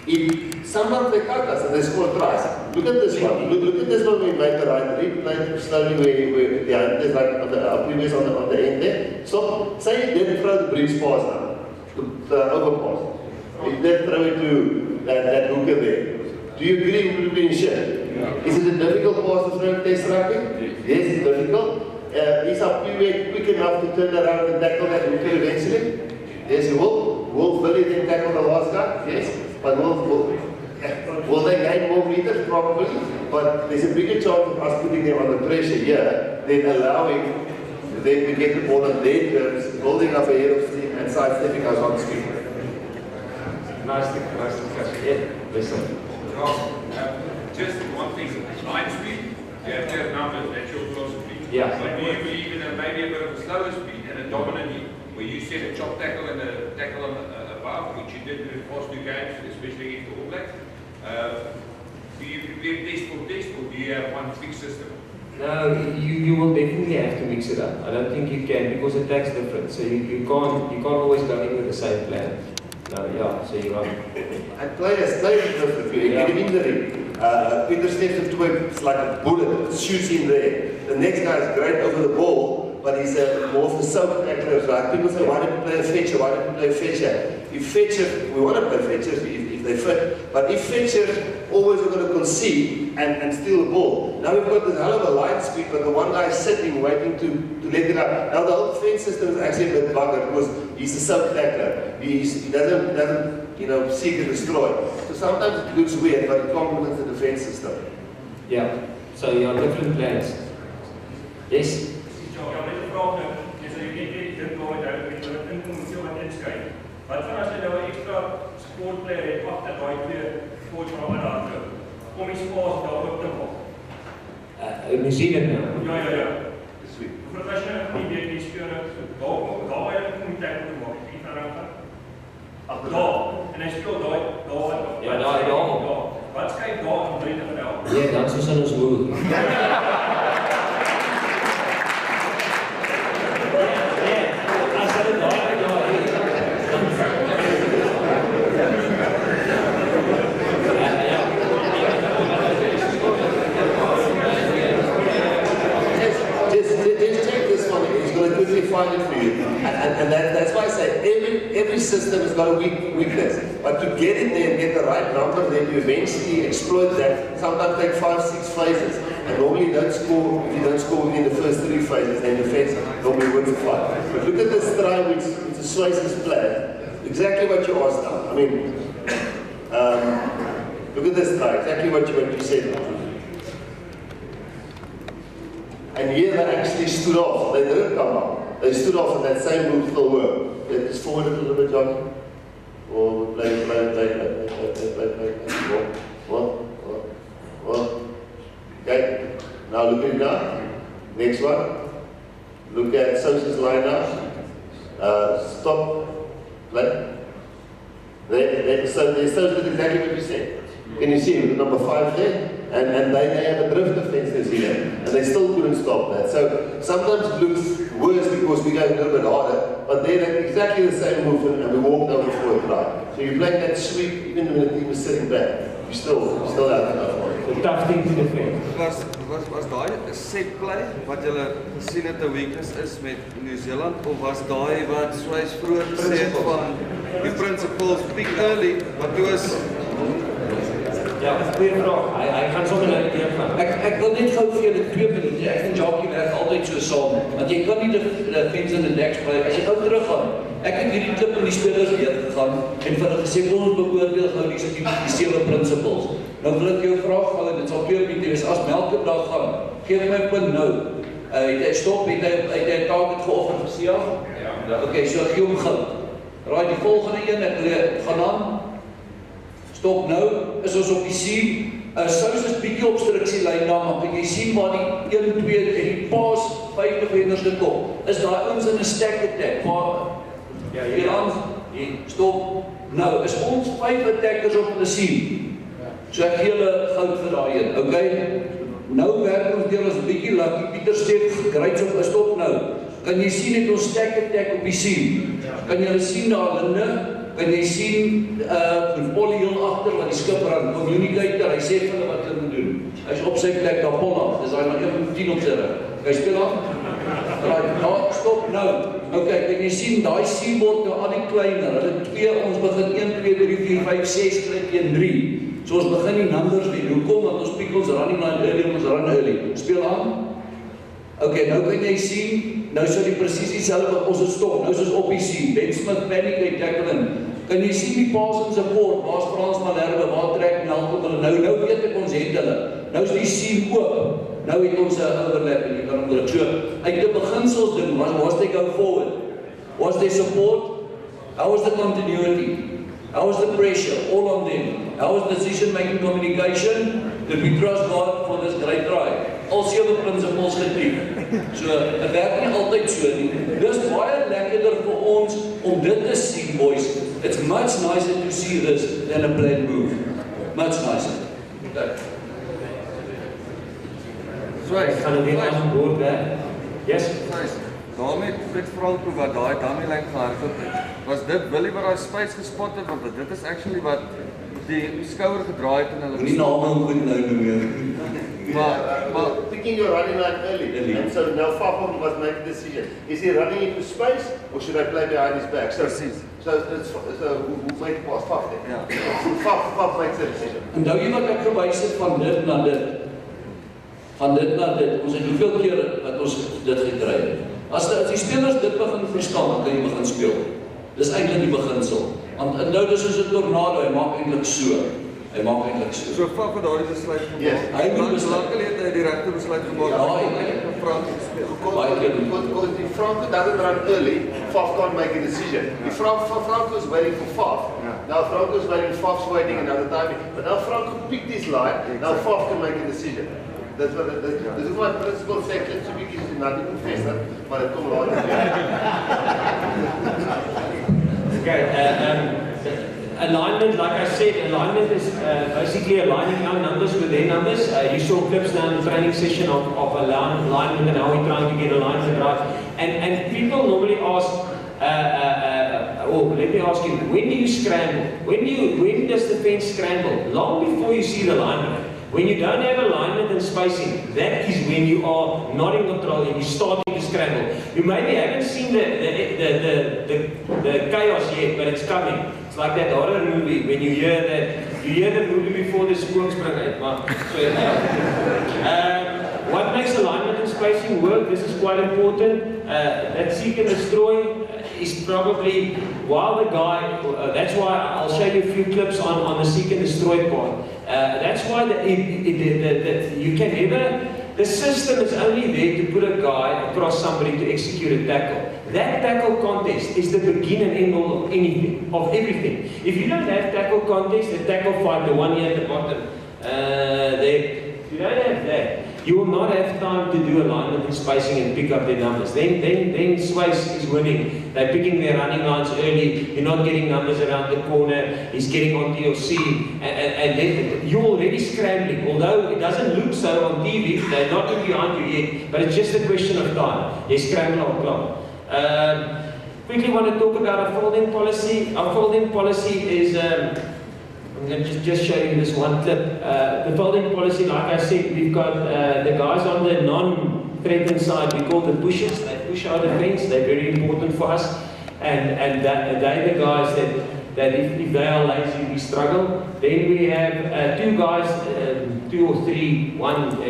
if someone they cut us and they score tries, look at this one. Look at this one we made the right read, like slowly where the hand is like on the previous on the end there. So say he did throw the breeze pass now, the overpass. He did throw it to that hooker there. Do you agree it would have been shit? Yeah. Is it a difficult pass to throw in test rugby? Yes, it's difficult. Is our PV quick enough to turn around and tackle that hooker eventually? Yes, he will. Will Billy then tackle the last guy? Yes. But will they gain more meters? Probably. But there's a bigger chance of us putting them under pressure here than allowing them to get the ball on their terms, building up ahead of steam and sidestepping us on speed. Nice discussion. Yeah, listen. Just one thing, line speed, you have to have numbers, that's your philosophy. Yeah. But do you believe in maybe a bit of a slower speed and a dominant, where you set a chop tackle and a tackle above, which you did in the past 2 games, especially against the All Blacks? Do you prepare test or do you have one fixed system? No, you will definitely have to mix it up. I don't think you can because attack's different. So you can't always go in with the same plan. No, yeah, so you're right. And players different. You get an injury. Peter steps into it, it's like a bullet, it shoots in there. The next guy is great over the ball, but he's more of a soap tackler. Right? People say, why don't you play a fetcher? Why don't you play a fetcher? If fetcher, we want to play fetchers if they fit, but if fetcher always are going to concede and steal the ball. Now we've got this hell of a line speed, but the one guy is sitting, waiting to let it up. Now the whole defense system is actually a bit buggered because he's a soap tackler. He doesn't seek and destroy. So sometimes it looks weird, but it complements the defense system. Yeah. So you have different plans. Yes. Wat van as jy nou 'n ekstra sportplayer het agter daai 2 sportrammer daar om die spasie daar op te maak? In New Zealand nou? Ja. Dis vir as jy nie weet die speel daar waar jy kom die tackle maak, jy kan dan daar en hy speel daar. Ja, daar. Wat skryf daar in die veld? Ja, dan soos ons moet. Find it for you, and that's why I say every system has got a weakness. But to get it there and get the right number, then you eventually exploit that. Sometimes take 5-6 phases, and normally you don't score. If you don't score within the first 3 phases, then defense normally wins the fight. But look at this try, which is a Swiss play. Exactly what you asked now. I mean, look at this try. Exactly what you said. And here they actually stood off. They didn't come out. They stood off and that same move still worked. They just forward a little bit, John. Or play. What? Okay. Now look at it now. Next one. Look at Sosa's line now. Stop. Play. So Sosa did exactly what you said. Can you see number 5 there? And they have a drift defense here, and they still couldn't stop that. So sometimes it looks worse because we go a little bit harder, but they're exactly the same movement, and we walked over for a try. So you're playing that sweep even when the team is sitting back. You're still out there. The tough thing to defend. Was daai 'n set play wat julle gesien het 'n weakness is met New Zealand, of was daai wat soos vroeër gesê het van die principles pick early, wat toe is? Ja, goeie vraag. Hy gaan sommer nou die deur gaan. Ek wil net gou vir julle 2 minute. Ek en Jackie werk altyd so saam, want jy kan nie die fence in die nek spray as jy gou teruggaan. Ek het hierdie klip in die spelers weer gegaan en vir hulle gesê ons beoordeel gou die 7 principles. Nou wil ek jou vraag gou, dit sal 2 minute wees. As Melke dag gaan, gee my punt nou. Hy stop, het hy target geoffer vir Sia? Ja. Okay, so gee hom gou. Raai die volgende een, ek gaan aan. Stop nou, is ons op die sien. Sous is bietjie obstruksielyn daar, maar kan jy sien waar die 1, 2 en die paas 5 defenders te kom. Is daai ons in 'n stack attack? Ja, hier stop. Nou, is ons 5 attackers op hulle sien. So ek gee hulle goud vir daai een, okay? Nou werk ons deel as 'n bietjie lucky. Pieter Steef great op stop nou. Kan jy sien het ons stack attack op die sien? Kan jy sien daar Linde? Kan jy sien Polly heel agter wat die skipper aan communicator, hy sê vir hulle wat hulle moet doen. Hy is op sy plek daar Polla, dis daai maar 1-10 op sy rug. Hy speel aan. Daar stop nou. Okay, kan jy sien daai sien word nou al die kleiner. Hulle 2, ons begin 1 2 3 4 5 6 kry 1 3. So ons begin die numbers weer. Hoekom? Want ons pick ons running line early, ons run early. Speel aan. Okay, nou kan jy sien, nou sou die presies dieselfde wat ons het stop. Nou soos op die sien. Ben Smith panic hy tackle in. Kan jy sien die pass in support? Waar's Frans Malherbe? Waar trek Melkom hulle? Nou weet ek ons het hulle. Nou is die sien oop. Nou het ons 'n overlap en jy kan hom druk. So, uit die beginsels ding was they go forward? Was they support? How was the continuity? How is the pressure? All on them. How is decision-making communication? Did we trust God for this great try? Al 7 principles getref. So, het werk nie altyd so nie. Dis baie lekkerder vir ons om dit te sien, boys. It's much nicer to see this than a planned move. Much nicer. Okay. Ek gaan dit aan boord daar. Yes. Daarmee met Franco wat daarmee lyn gehardloop het. Was dit Willie wat daai space gespot het, want dit is actually wat die skouer gedraai het en hulle nie naam goed nou meer. But picking your running line early. And so now Faf must make a decision. Is he running into space or should I play behind his back? So who made the pass? Faf then. Yeah. Faf makes a decision. Onthou jy wat ek gewys het van dit na dit? Van dit na dit. Ons het hoeveel keer wat ons dit gekry het. As die spelers dit begin verstaan, dan kan jy begin speel. Dis eintlik die beginsel. Want nou dis soos 'n tornado, hy maak eintlik so. Hy maak eintlik so. So Faf het daardie besluit gemaak. Yes. Hy het besluit gelede hy die regte besluit gemaak. Ja, hy het Franco gespeel. Because if Franco doesn't run early, Faf can't make a decision. If Franco is waiting for Faf, now Franco is waiting, Faf's waiting another time. But now Franco picked his line, now Faf can make a decision. That's what this is my principle say, let's speak is not even faster, but it comes along. Okay, alignment, like I said, alignment is basically aligning our numbers with their numbers. You saw clips now in the training session of alignment and how we're trying to get alignment right. And people normally ask, let me ask you, when do you scramble? When does the fence scramble? Long before you see the alignment. When you don't have alignment and spacing, that is when you are not in control and you're starting to scramble. You maybe haven't seen the chaos yet, but it's coming. It's like that horror movie when you hear the movie before the spooks bring it. What makes alignment and spacing work? This is quite important. That seek and destroy is probably while the guy. That's why I'll show you a few clips on the seek and destroy part. That's why you can never. The system is only there to put a guy across somebody to execute a tackle. That tackle contest is the begin and end all of anything, of everything. If you don't have tackle contest, the tackle fight, the one here at the bottom, if you don't have that, you will not have time to do alignment and spacing and pick up their numbers. Then Swiss is winning. They're picking their running lines early. You're not getting numbers around the corner. He's getting onto your seam. And then you're already scrambling. Although it doesn't look so on TV, they're not behind you yet. But it's just a question of time. They scramble on clock. Quickly want to talk about our folding policy. Our folding policy is... I'm going to just show you this one clip. The folding policy, like I said, we've got the guys on the non-threatened side, we call them pushers. They push our defense, they're very important for us. And they're the guys that if they are lazy, we struggle. Then we have two guys, 2 or 3,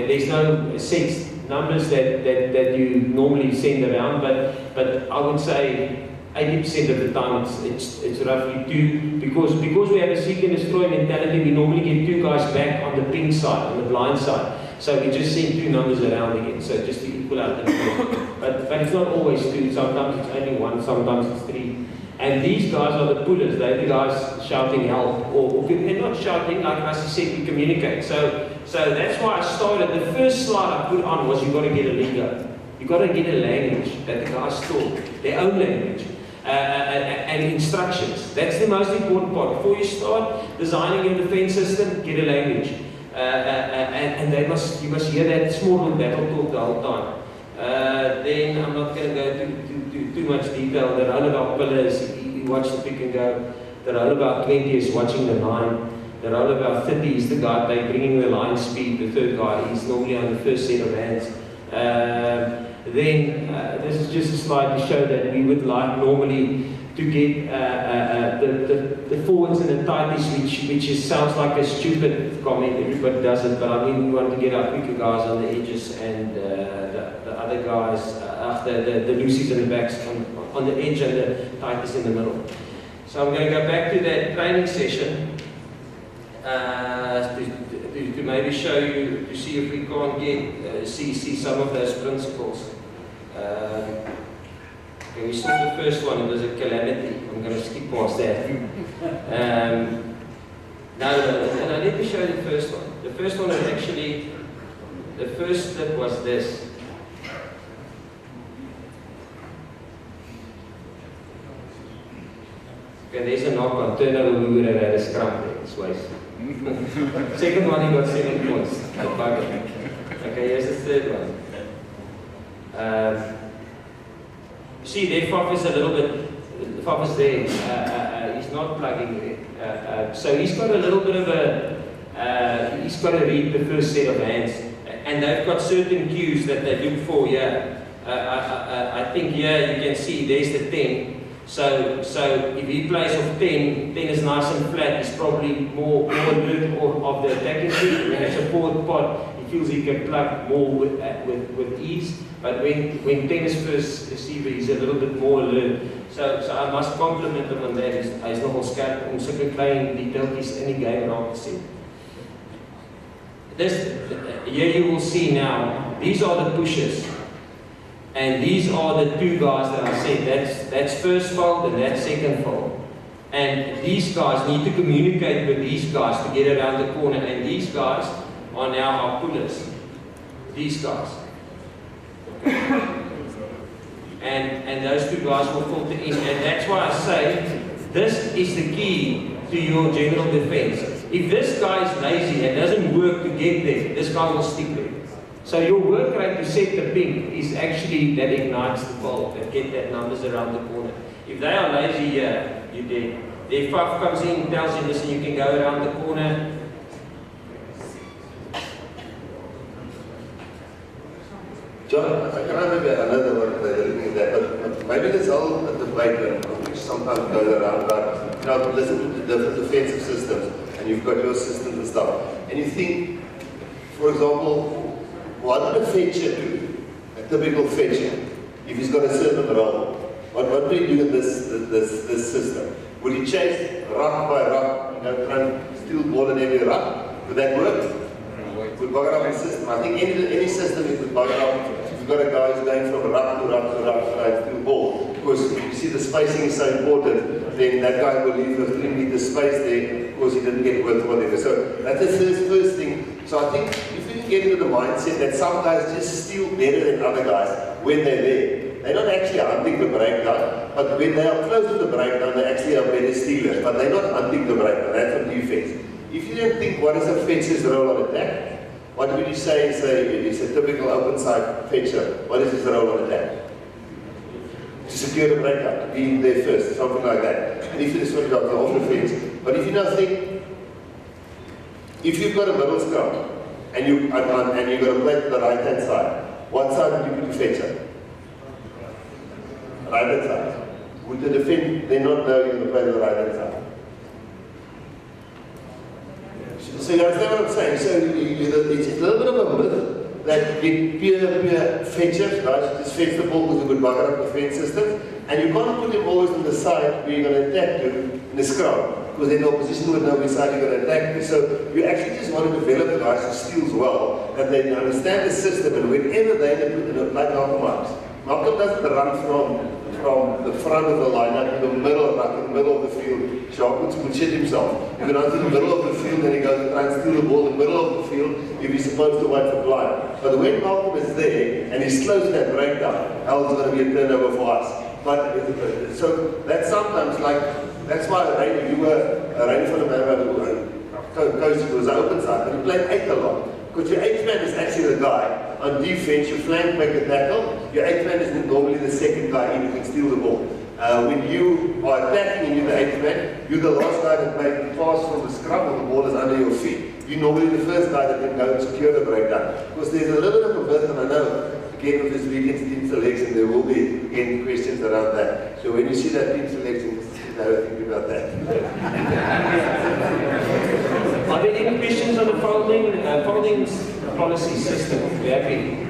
there's no set numbers that you normally send around, but I would say 80% of the time it's roughly 2, because we have a seek and destroy mentality. We normally get 2 guys back on the pink side, on the blind side. So we just send 2 numbers around again, so just to equal out the number. But it's not always 2. Sometimes it's only 1, sometimes it's 3. And these guys are the pullers. They're the guys shouting help, or they're not shouting. Like I said, we communicate. So that's why I started. The first slide I put on was you got to get a lingo. You got to get a language that the guys talk, their own language. And instructions. That's the most important part. Before you start designing your defense system, get a language. And you must hear that small little battle talk the whole time. Then I'm not going to go too much detail. The roundabout pillars, you watch the pick and go. The roundabout 20 is watching the 9. The roundabout 30 is the guy bringing the line speed. The third guy, he's normally on the first set of hands. Then this is just a slide to show that we would like normally to get the forwards and the tighties, which sounds like a stupid comment. Everybody does it, but I mean we want to get our quicker guys on the edges and the other guys, the loosies and the backs on the edge and the tighties in the middle. So I'm going to go back to that training session to maybe show you, to see if we can't get see some of those principles. Okay, we saw the first one, it was a calamity. I'm going to skip past that. No, let me show you the first one. The first one was actually, the first step was this. Okay, there's a knock on turnover we would have had a scrum there, this way. Second one, he got 7 points. Okay, here's the third one. See, there Faf is a little bit, Faf is there, he's not plugging there. So he's got a little bit of a, he's got to read the first set of hands. And they've got certain cues that they look for here. I think here you can see there's the 10. So if he plays off 10, 10 is nice and flat, he's probably more alert of the attacking team. When it's a forward pot, he feels he can plug more with ease. But when 10 is first receiver, he's a little bit more alert. So I must compliment him on that. Hy's nogal skerp om sulke klein detailtjies in die game raak te sien. Here you will see now, these are the pushes. And these are the 2 guys that I said, that's first fold and that's second fold. And these guys need to communicate with these guys to get around the corner. And these guys are now our pullers. These guys. And those 2 guys will filter in. And that's why I say, this is the key to your general defense. If this guy is lazy and doesn't work to get there, this guy will stick there. So your work rate to set the ping is actually that ignites the ball, that get that numbers around the corner. If they are lazy here, you're dead. Their Faf comes in, tells you, listen, you can go around the corner. John, I can't remember another one that they're looking at that, but maybe there's all a debate which sometimes goes around about, you know, listen to the different defensive systems, and you've got your systems and stuff. And you think, for example, what would a fetcher do? A typical fetcher, if he's got a certain role, what would he do in this system? Would he chase rock by rock, you know, try and steal ball in every rock? Would that work? Would bugger up a system? I think any system it would bugger up. If you've got a guy who's going from rock to rock to rock to try and steal ball, because you see the spacing is so important, then that guy will leave a 3 meter space there because he didn't get worth whatever. So that's the first thing. So I think if we can get into the mindset that some guys just steal better than other guys when they're there. They're not actually hunting the breakdown, but when they are close to the breakdown, they actually are better stealers, but they're not hunting the breakdown. That's on defense. If you don't think what is a fetcher's role on attack, what would you say is a typical open side fetcher? What is his role on attack? To secure the breakout, to be there first, something like that. And if you just want to go off the fence. But if you now think, if you've got a middle scrum and you've got to play to the right hand side, what side would you put your fetcher? Right hand side. Would the defense they not know you're going to play to the right hand side? So you understand what I'm saying? So it's a little bit of a myth that get pure fetchers, guys, just fetch the ball because it would bugger up the fence system. And you can't put them always on the side where you're going to attack to in the scrum, because then the opposition would know which side you're going to attack to. So you actually just want to develop guys who steals well, that they understand the system, and whenever they put in a like Malcolm doesn't run from the front of the lineup to the middle, like in the middle of the field. Sharp would shit himself. If he runs in the middle of the field, then he goes and tries to steal the ball in the middle of the field if he's supposed to wait for blind. But when Malcolm is there and he slows that breakdown, hell is going to be a turnover for us. But so that's sometimes like, that's why you were Rain van der Merwe coach who was open side, and he played 8 a lot. Because your 8th man is actually the guy on defense, your flank make a tackle, your 8th man is normally the second guy in who can steal the ball. When you are attacking and you're the 8th man, you're the last guy that makes the pass from the scrum or the ball is under your feet. You're normally the first guy that can go and secure the breakdown. Because there's a little bit of a myth, and I know, again with this weekend's team selection, there will be again questions around that. So when you see that team selection, just think about that. Are there any questions on the folding policy system? We're happy.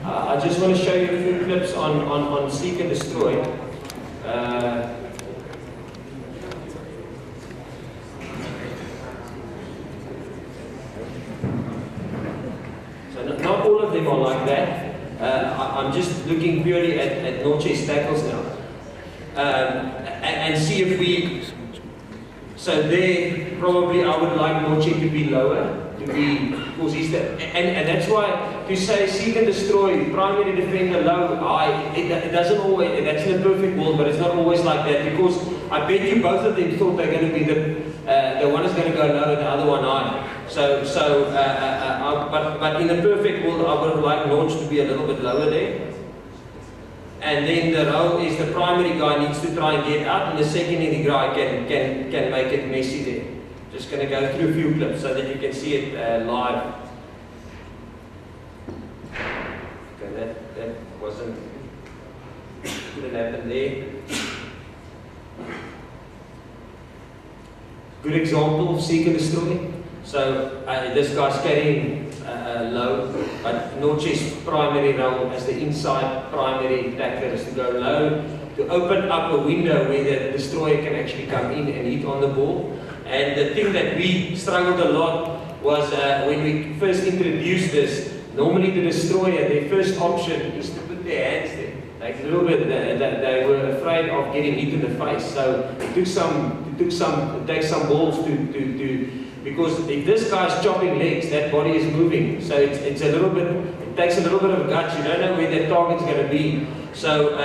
I just want to show you a few clips on Seek and Destroy. So not all of them are like that. I'm just looking purely at Noche's tackles now. And see if we... So there, probably I would like Noche to be lower. Because he's the, and that's why to say seek and destroy, primary defender low, it doesn't always, that's in a perfect world, but it's not always like that, because I bet you both of them thought they're going to be the one is going to go low and the other one high. But in a perfect world, I would have liked Launch to be a little bit lower there. And then the row is the primary guy needs to try and get up, and the secondary guy can make it messy there. Just going to go through a few clips so that you can see it live. Okay, that wasn't, couldn't happen there. Good example of seek and destroy. So this guy's carrying low, but Noche's primary role as the inside primary tackler is to go low, to open up a window where the destroyer can actually come in and hit on the ball. And the thing that we struggled a lot was when we first introduced this, normally the destroyer, their first option is to put their hands there. Like a little bit, they were afraid of getting hit in the face. So it takes some balls to because if this guy's chopping legs, that body is moving. So it's a little bit, it takes a little bit of guts. You don't know where that target's going to be. So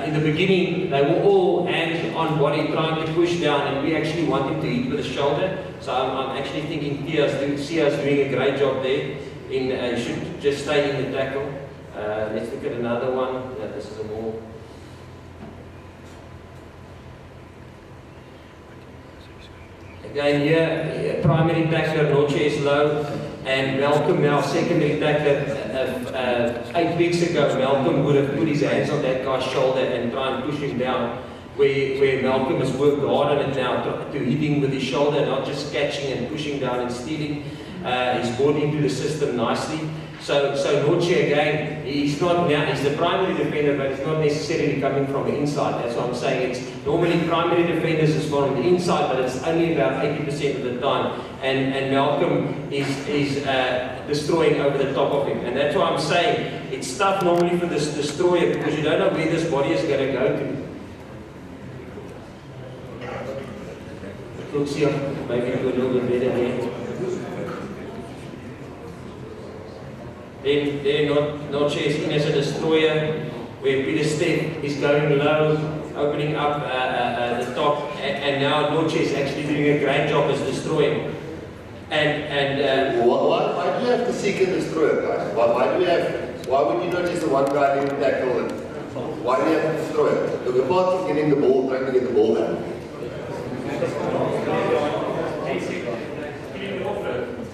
in the beginning, they were all hands on body trying to push down, and we actually want him to hit with the shoulder. So I'm actually thinking Sia's doing a great job there. You should just stay in the tackle. Let's look at another one. This is a more... Again here, primary tackler, Noche is low, and Malcolm now, secondary tackler. 8 weeks ago, Malcolm would have put his hands on that guy's shoulder and try and push him down, where Malcolm has worked hard on it now to hitting with his shoulder, not just catching and pushing down and stealing. He's brought into the system nicely. So Noche again, he's the primary defender, but he's not necessarily coming from the inside. That's what I'm saying. It's normally primary defenders is from the inside, but it's only about 80% of the time. And Malcolm is destroying over the top of him. And that's why I'm saying it's tough normally for this destroyer, because you don't know where this body is going to go to. Looks here, maybe do a little bit better there. Then Noche is in as a destroyer, where Peter Steph is going low, opening up the top, and now Noche is actually doing a great job as destroying. Why do you have to seek and destroy, guys? Why would you not just the one guy in the tackle? And why do you have to destroy it? Look, apart from getting the ball, trying to get the ball back.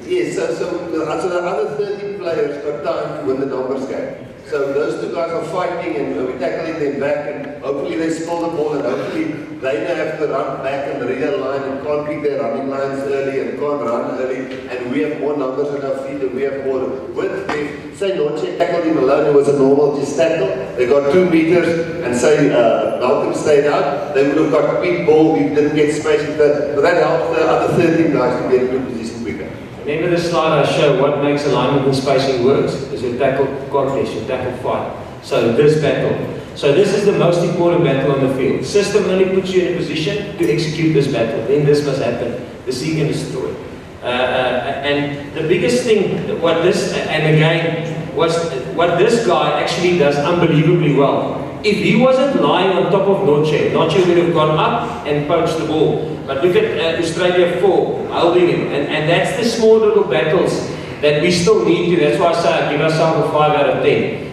Yes, so the other 30 players got time to win the numbers game. So those two guys are fighting, and we're tackling them back, and hopefully they spill the ball, and hopefully they now have to run back and read a line and can't pick their running lines early and can't run early, and we have more numbers on our feet and we have more width. If say Noche tackled him alone, it was a normal just tackle, they got 2 meters, and say Malcolm stayed out, they would have got a big ball, we didn't get space with that, but that helped the other 13 guys to get into position quicker. Remember the slide I showed, what makes alignment and spacing works is your tackle contest, your tackle fight. So this battle. So this is the most important battle on the field. System only puts you in a position to execute this battle. Then this must happen. The seek and destroy. And the biggest thing, what this guy actually does unbelievably well. If he wasn't lying on top of Noche would have gone up and poached the ball. But look at Australia 4, holding him. And that's the small little battles that we still need to. That's why I say I give ourselves a 5 out of 10.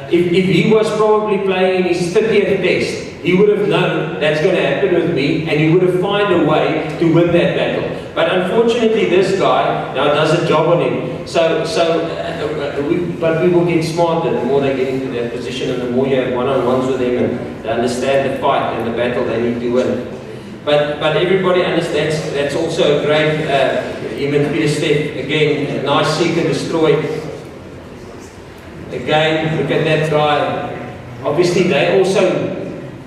If he was probably playing in his 30th test, he would have known that's going to happen with me, and he would have found a way to win that battle. But unfortunately, this guy now does a job on him. But we will get smarter the more they get into that position, and the more you have one-on-ones with them, and they understand the fight and the battle they need to win. But everybody understands that's also a great, even Peter Steph, again, a nice seek and destroy. Again, look at that guy. Obviously, they also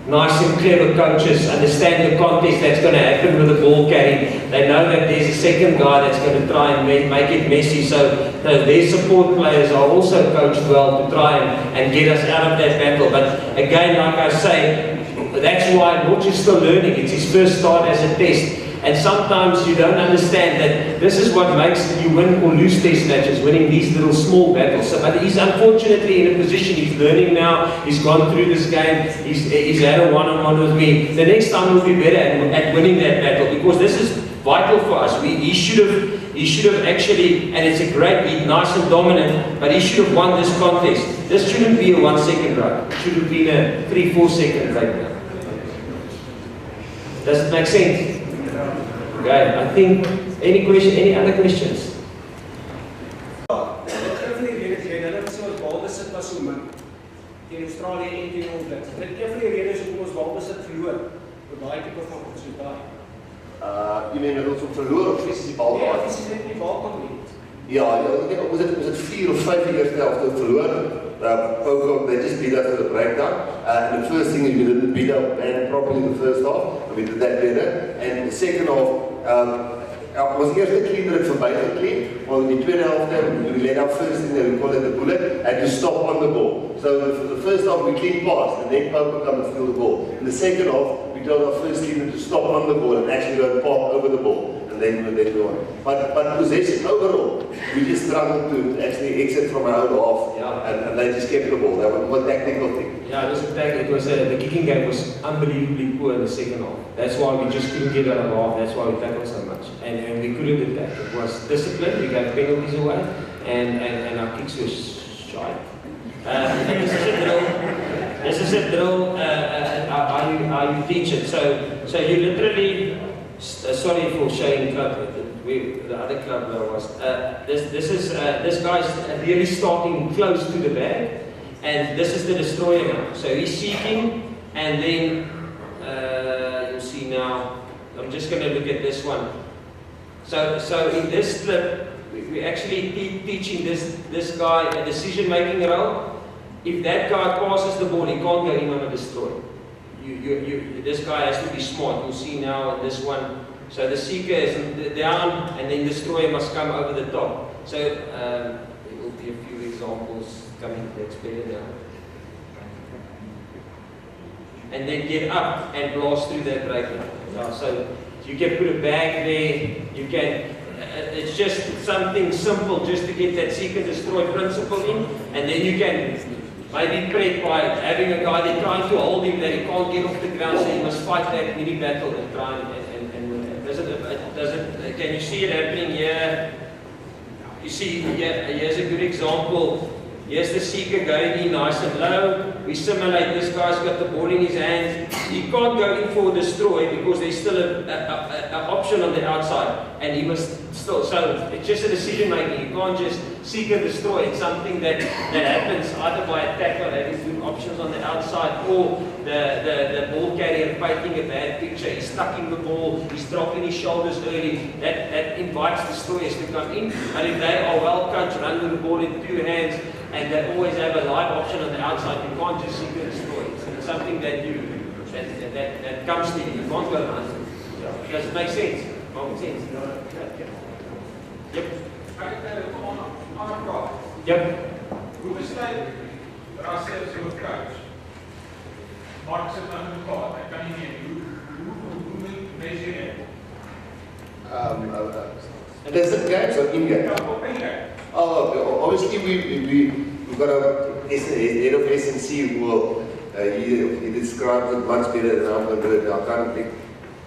nice and clever coaches understand the contest that's going to happen with the ball carrying. They know that there's a second guy that's going to try and make it messy. So their support players are also coached well to try and get us out of that battle. But again, like I say, that's why Lodge is still learning. It's his first start as a test. And sometimes you don't understand that this is what makes you win or lose test matches, winning these little small battles. So, but he's unfortunately in a position, he's learning now, he's gone through this game, he's had a one-on-one with me. The next time we'll be better at winning that battle, because this is vital for us. He should have actually, and it's a great beat, nice and dominant, but he should have won this contest. This shouldn't be a 1 second run. It should have been a 3-4 second breakdown. Does it make sense? Okay, I think, any other questions? In Australië en in ons land. Dit een van die redes hoekom ons balbesit verloor met daai tipe van resultaat. Je meent dat ons verloor of fisies die bal? Ja, fisies net die bal kon nie. Ja, was het 4 of 5 years after verloren? Poco, they just beat us for the breakdown. And the first thing is we didn't beat up and properly the first half. We did that better. And the second half, was eerst de cleaner voorbij gecleaned. Maar in die tweede helft, we laid out first thing that we call it the bullet, and to stop on the ball. So the first half we clean past, and then Poco come and steal the ball. In the second half, we told our first cleaner to stop on the ball and actually go and pop over the ball. Then go on. But possession overall, we just struggled to actually exit from our own half, and they just kept the ball. That was one technical thing. Yeah, it was the kicking game was unbelievably poor in the second half. That's why we just couldn't get out of half. That's why we tackled so much, and we couldn't attack. It was discipline. We got penalties away, and our kicks were shy. This is a drill. How you teach it. So you literally. Sorry for showing club. The other club was. This guy's really starting close to the bag, and this is the destroyer now. So he's seeking, and then you'll see now. I'm just going to look at this one. So in this clip, we're actually teaching this guy a decision-making role. If that guy passes the ball, he can't go in on a destroyer. This guy has to be smart. You'll see now in this one. So the seeker is down, and then the destroyer must come over the top. So there will be a few examples coming. That's better now. And then get up and blast through that breakdown. So you can put a bag there. You can. It's just something simple, just to get that seek and destroy principle in, and then you can. Maybe prep by having a guy there trying to hold him that he can't get off the ground, so he must fight that mini battle and try and can you see it happening here? You see, here's a good example. Here's the seeker going in nice and low. We simulate this guy's got the ball in his hands. He can't go in for a destroy because there's still an option on the outside, and he must still. So it's just a decision making. You can't just seek and destroy. It's something that happens either by a tackler having good options on the outside, or the ball carrier painting a bad picture. He's stuck in the ball. He's dropping his shoulders early. That invites destroyers to come in. And if they are well coached, run with the ball in 2 hands, and they always have a live option on the outside, you can't just seek and destroy. It's something that comes to you. You can't go around it. Does it make sense? Common sense. Yep. Yep. Hoe besluit dat als jy so 'n coach maak sit aan mekaar, ek kan nie meer hoe measure it? Does it games or in game? Obviously we've got a head of SNC who will he describes it much better than I'm going to do it. I can't think.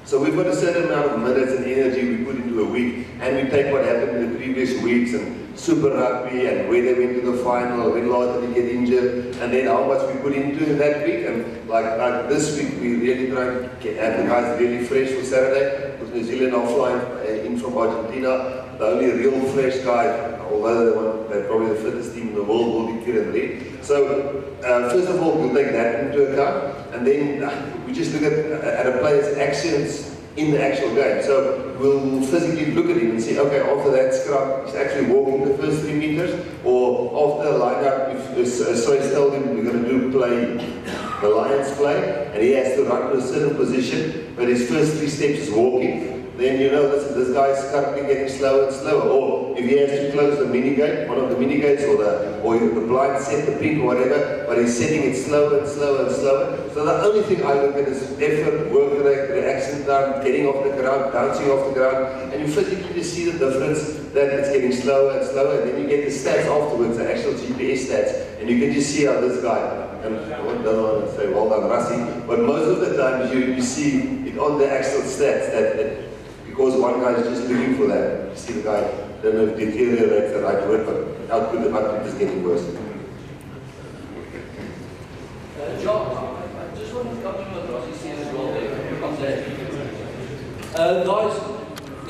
So we've got a certain amount of minutes and energy we put into a week, and we take what happened in the previous weeks and Super Rugby and where they went to the final, when Lord did get injured, and then how much we put into that week. And like this week, we really try to have the guys really fresh for Saturday, because New Zealand are flying in from Argentina. The only real fresh guy, although they're probably the fittest team in the world, will be Kieran Reid. So first of all, we'll take that into account, and then we just look at a player's actions in the actual game. So we'll physically look at him and see, okay, after that scrum, he's actually walking the first 3 meters, or after the line-up, if Soy's told him we're going to do play the Lions play, and he has to run to a certain position, but his first 3 steps is walking, then you know this guy is currently getting slower and slower. Or if he has to close the mini gate, one of the mini gates, or the blind set, the pink or whatever, but he's setting it slower and slower and slower. So the only thing I look at is effort, work rate, reaction time, getting off the ground, bouncing off the ground, and you physically just see the difference that it's getting slower and slower, and then you get the stats afterwards, the actual GPS stats, and you can just see how this guy, and I don't want to say well done Rassi, but most of the time you see it on the actual stats that because one guy is just looking for that. You see the guy, don't know if deteriorates the right word, but output is getting worse. John, I just want to come in what Rossi said as well there. Guys,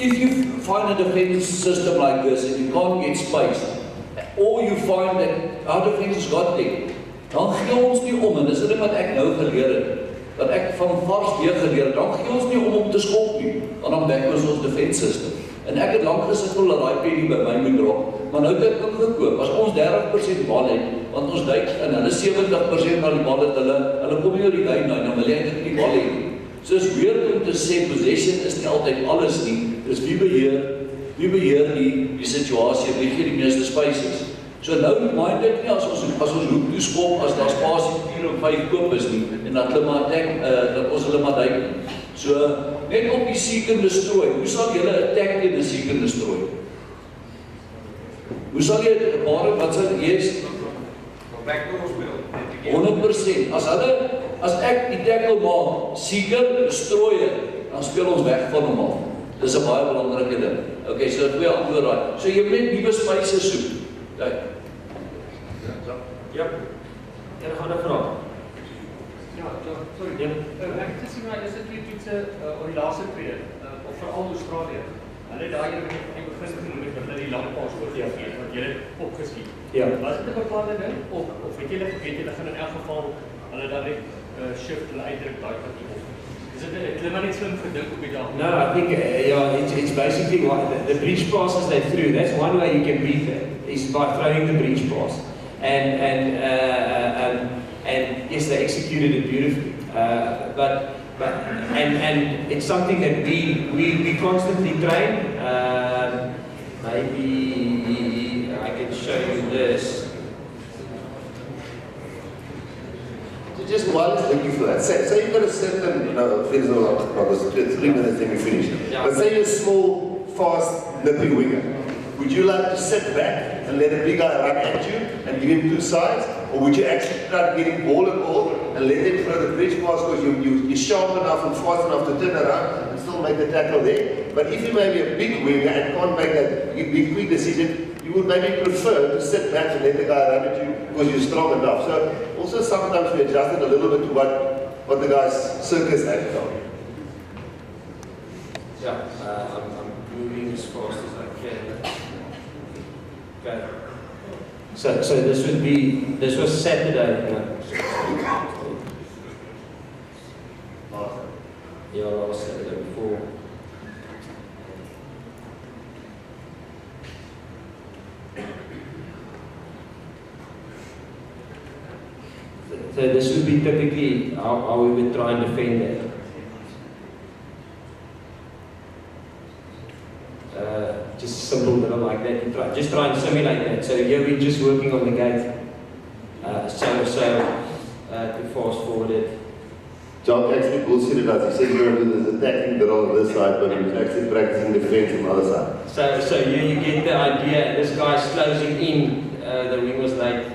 if you find a defense system like this and you can't get space, or you find that our defense has got there, dan gee ons nie om, en dis wat ek nou geleer het. Dat ek van vars weer geleer, dan gee ons nie om te skop nie, en dan bek ons defense system. En ek het lang gesit vir daai penny by my moet drop, maar nou het ek ingekoop, as ons 30% bal het, want ons duik in hulle 70% van die bal het, hulle kom nie oor die lyn nou, dan wil jy eintlik nie bal hê. So is weird om te sê, possession is nie altyd alles nie, dis wie beheer die situasie, wie gee die meeste spaces. So nou mind ek nie as ons hoek toeskop, as daar spasie 4 of 5 koop is nie, en dat hulle maar attack, dat ons hulle maar duik nie. So, net op die seek and destroy, hoe sal julle attack in die seek and destroy? Hoe sal jy, wat sal jy is? Backdoor speel. 100%. As ek die tackle maak, seeker, destroy het, dan speel ons weg van hom af. Dis 'n baie belangrike ding. Okay, so 2 antwoord raai. So jy moet nuwe spyse soek. Kijk. Ja. En dan gaan we vraag. Ja, sorry. Ja. Ek het gesien maar is dit twee toetse op die laaste 2, of veral Australië. Hulle daai in die begin genoem het dat hulle die lang pas oor jou gee, wat jy opgeskiet. Ja. Was dit 'n bepaalde ding of het julle geweet julle gaan in elk geval hulle dan net shift hulle uitdruk daai kant toe? Is dit hulle maar net slim gedink op die dag? No, I think it's basically what the breach passes they threw. That's one way you can beat them, is by throwing the breach pass. And yes, they executed it beautifully. But it's something that we constantly train. Maybe I can show you this. Just while it's looking for that, say you've got a certain, feels a lot, because 3 minutes then we finish. Yeah. But say you're a small, fast, nippy winger. Would you like to sit back and let a big guy run at you and give him 2 sides? Or would you actually try to get him ball and all and let him throw the bridge pass because you're sharp enough and fast enough to turn around and still make the tackle there? But if you may be a big winger and can't make that big quick decision, you would maybe prefer to sit back and let the guy run at you because you're strong enough. So also sometimes we adjust it a little bit to what the guy's circus act on. Yeah, I'm moving as fast as I can. Okay. So this was Saturday. Yeah, last Saturday before. So this would be typically how we would try and defend that. Just simple little like that. Just try and simulate that. So here we're just working on the gate. To fast forward it. John actually bullshitted us. He said you're going to do this attacking the on this side, but he's actually practicing defense on the other side. So here you get the idea. This guy's closing in. The wing was late.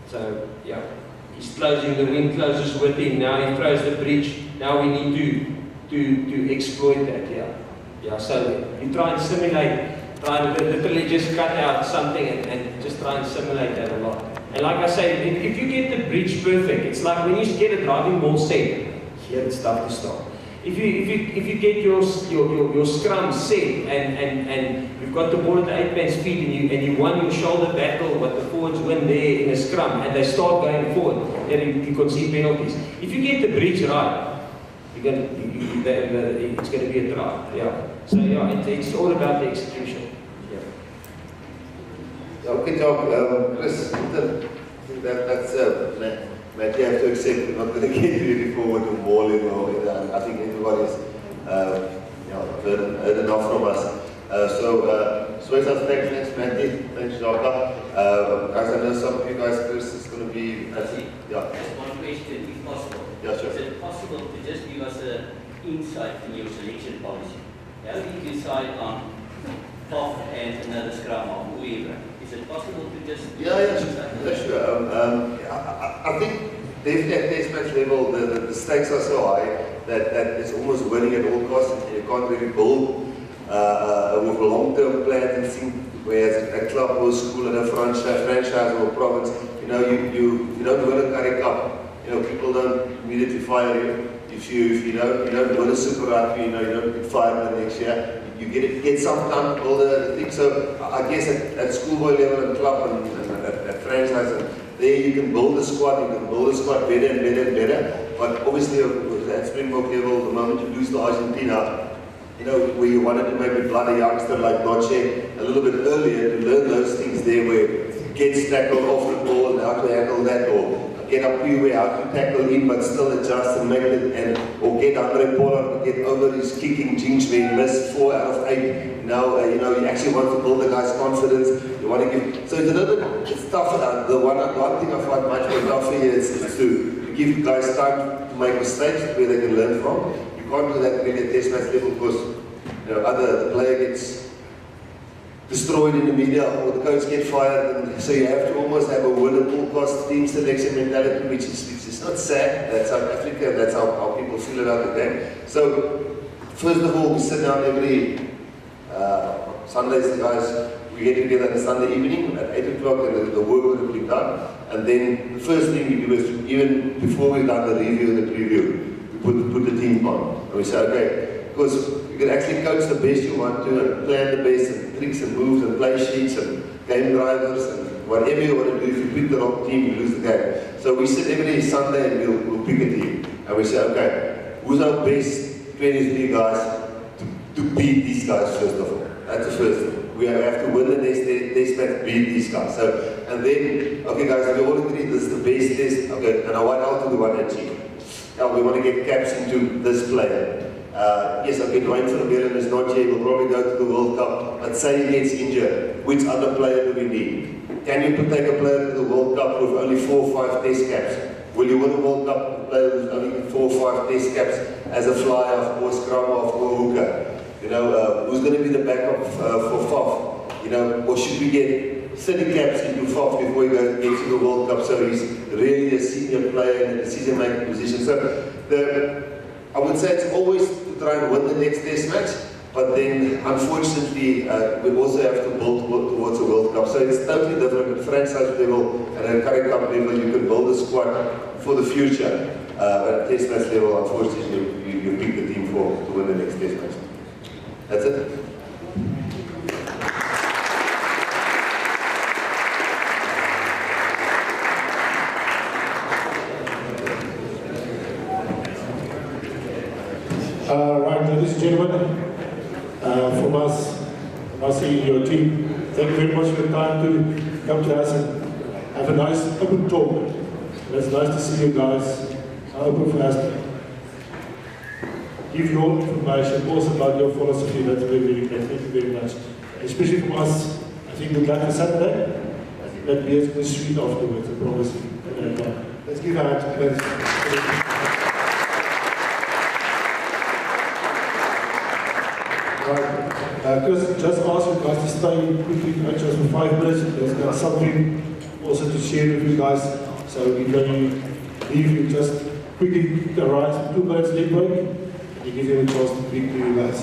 So yeah, he's closing. The wing closes with him. Now he throws the breach. Now we need to exploit that. Yeah. So you try and simulate. Try and literally just cut out something and just try and simulate that a lot. And like I say, if you get the breach perfect, it's like when you get a driving ball set, here it's tough to stop. If you get your scrum set and you've got the ball at the 8-man's feet and you won your shoulder battle, what the forwards win there in a scrum, and they start going forward, then you concede penalties. If you get the breach right, it's going to be a try. Yeah. So yeah, it's all about the execution. Okay, Jock, Chris, think that's Matt, you have to accept we're not going to get really forward to bowling or I think everybody's heard enough from us. Thanks Matty, thanks Jaka. Guys, I know some of you guys first is going to be Just one question, if possible. Yeah, sure. Is it possible to just give us an insight in your selection policy? How do you decide on off and another scrum or whoever? Is it possible to just... Sure. I think definitely at test match level, the stakes are so high that it's almost winning at all costs. You can't really build with a long-term plan and think, whereas a club or school and a franchise or a province, you don't win a Currie Cup. People don't immediately fire you. If you don't win a Super Rugby, you don't get fired the next year. You get some time to build a thing. So I guess at schoolboy level and club and at franchise, there you can build a squad. You can build a squad better and better and better. But obviously at Springbok level, the moment you lose to Argentina, where you wanted to maybe blood a youngster like Noche a little bit earlier to learn those things there where he gets tackled off the ball and how to handle that, or get up way how to tackle him but still adjust and make it, or get Andre Pollard to get over his kicking jinx where he missed 4 out of 8. Now, you actually want to build the guy's confidence. You want to give, so it's a little bit, it's tough. The one thing I find much more tough here is to give guys time to make mistakes where they can learn from. You can't do that really at test match level because the player gets destroyed in the media or the coach gets fired, and so you have to almost have a win at all cost team selection mentality, which is not sad. That's South Africa, that's how people feel about the game. So first of all, we sit down every Sundays, the guys, we get together on a Sunday evening at 8 o'clock and the work will be done. And then the first thing we do is, even before we've done the review and the preview, we put the team on. And we say, okay, because you can actually coach the best you want to and plan the best and tricks and moves and play sheets and game drivers and whatever you want to do. If you pick the wrong team, you lose the game. So we sit every Sunday and we'll pick a team. And we say, okay, who's our best 23 guys to beat these guys first of all? That's the first thing. We have to win the next match, beat these guys. So, and then, okay guys, we all agree this is the best test. Okay, and what else do we want to achieve? Now we want to get caps into this player. Yes, okay, Dwayne van Beeren is not here, we'll probably go to the World Cup, but say he gets injured, which other player do we need? Can you take a player to the World Cup with only 4 or 5 test caps? Will you win a World Cup with a player with only 4 or 5 test caps as a flyer or scrum or hooker? Who's going to be the backup for Faf? Or should we get 30 caps into Faf before he gets to the World Cup so he's really a senior player in a decision-making position? So I would say it's always to try and win the next test match, but then unfortunately we also have to build towards a World Cup. So it's totally different at franchise level and at Currie Cup level. You can build a squad for the future. At test match level, unfortunately, you pick the team to win the next test match. That's it. Right, ladies and gentlemen, from us in your team, thank you very much for your time to come to us and have a nice open talk. It's nice to see you guys open for us to give your information, also about your philosophy. That's very, very good. Thank you very much. Especially from us, I think we'd like a Saturday. I think that beer's going to be sweet afterwards, I promise you. Let's give a hand to please. Chris, just ask you guys to stay quickly, just for 5 minutes. There's got something also to share with you guys. So we're going to leave you just quickly arise 2 minutes late break, and you give them a chance to speak to you guys.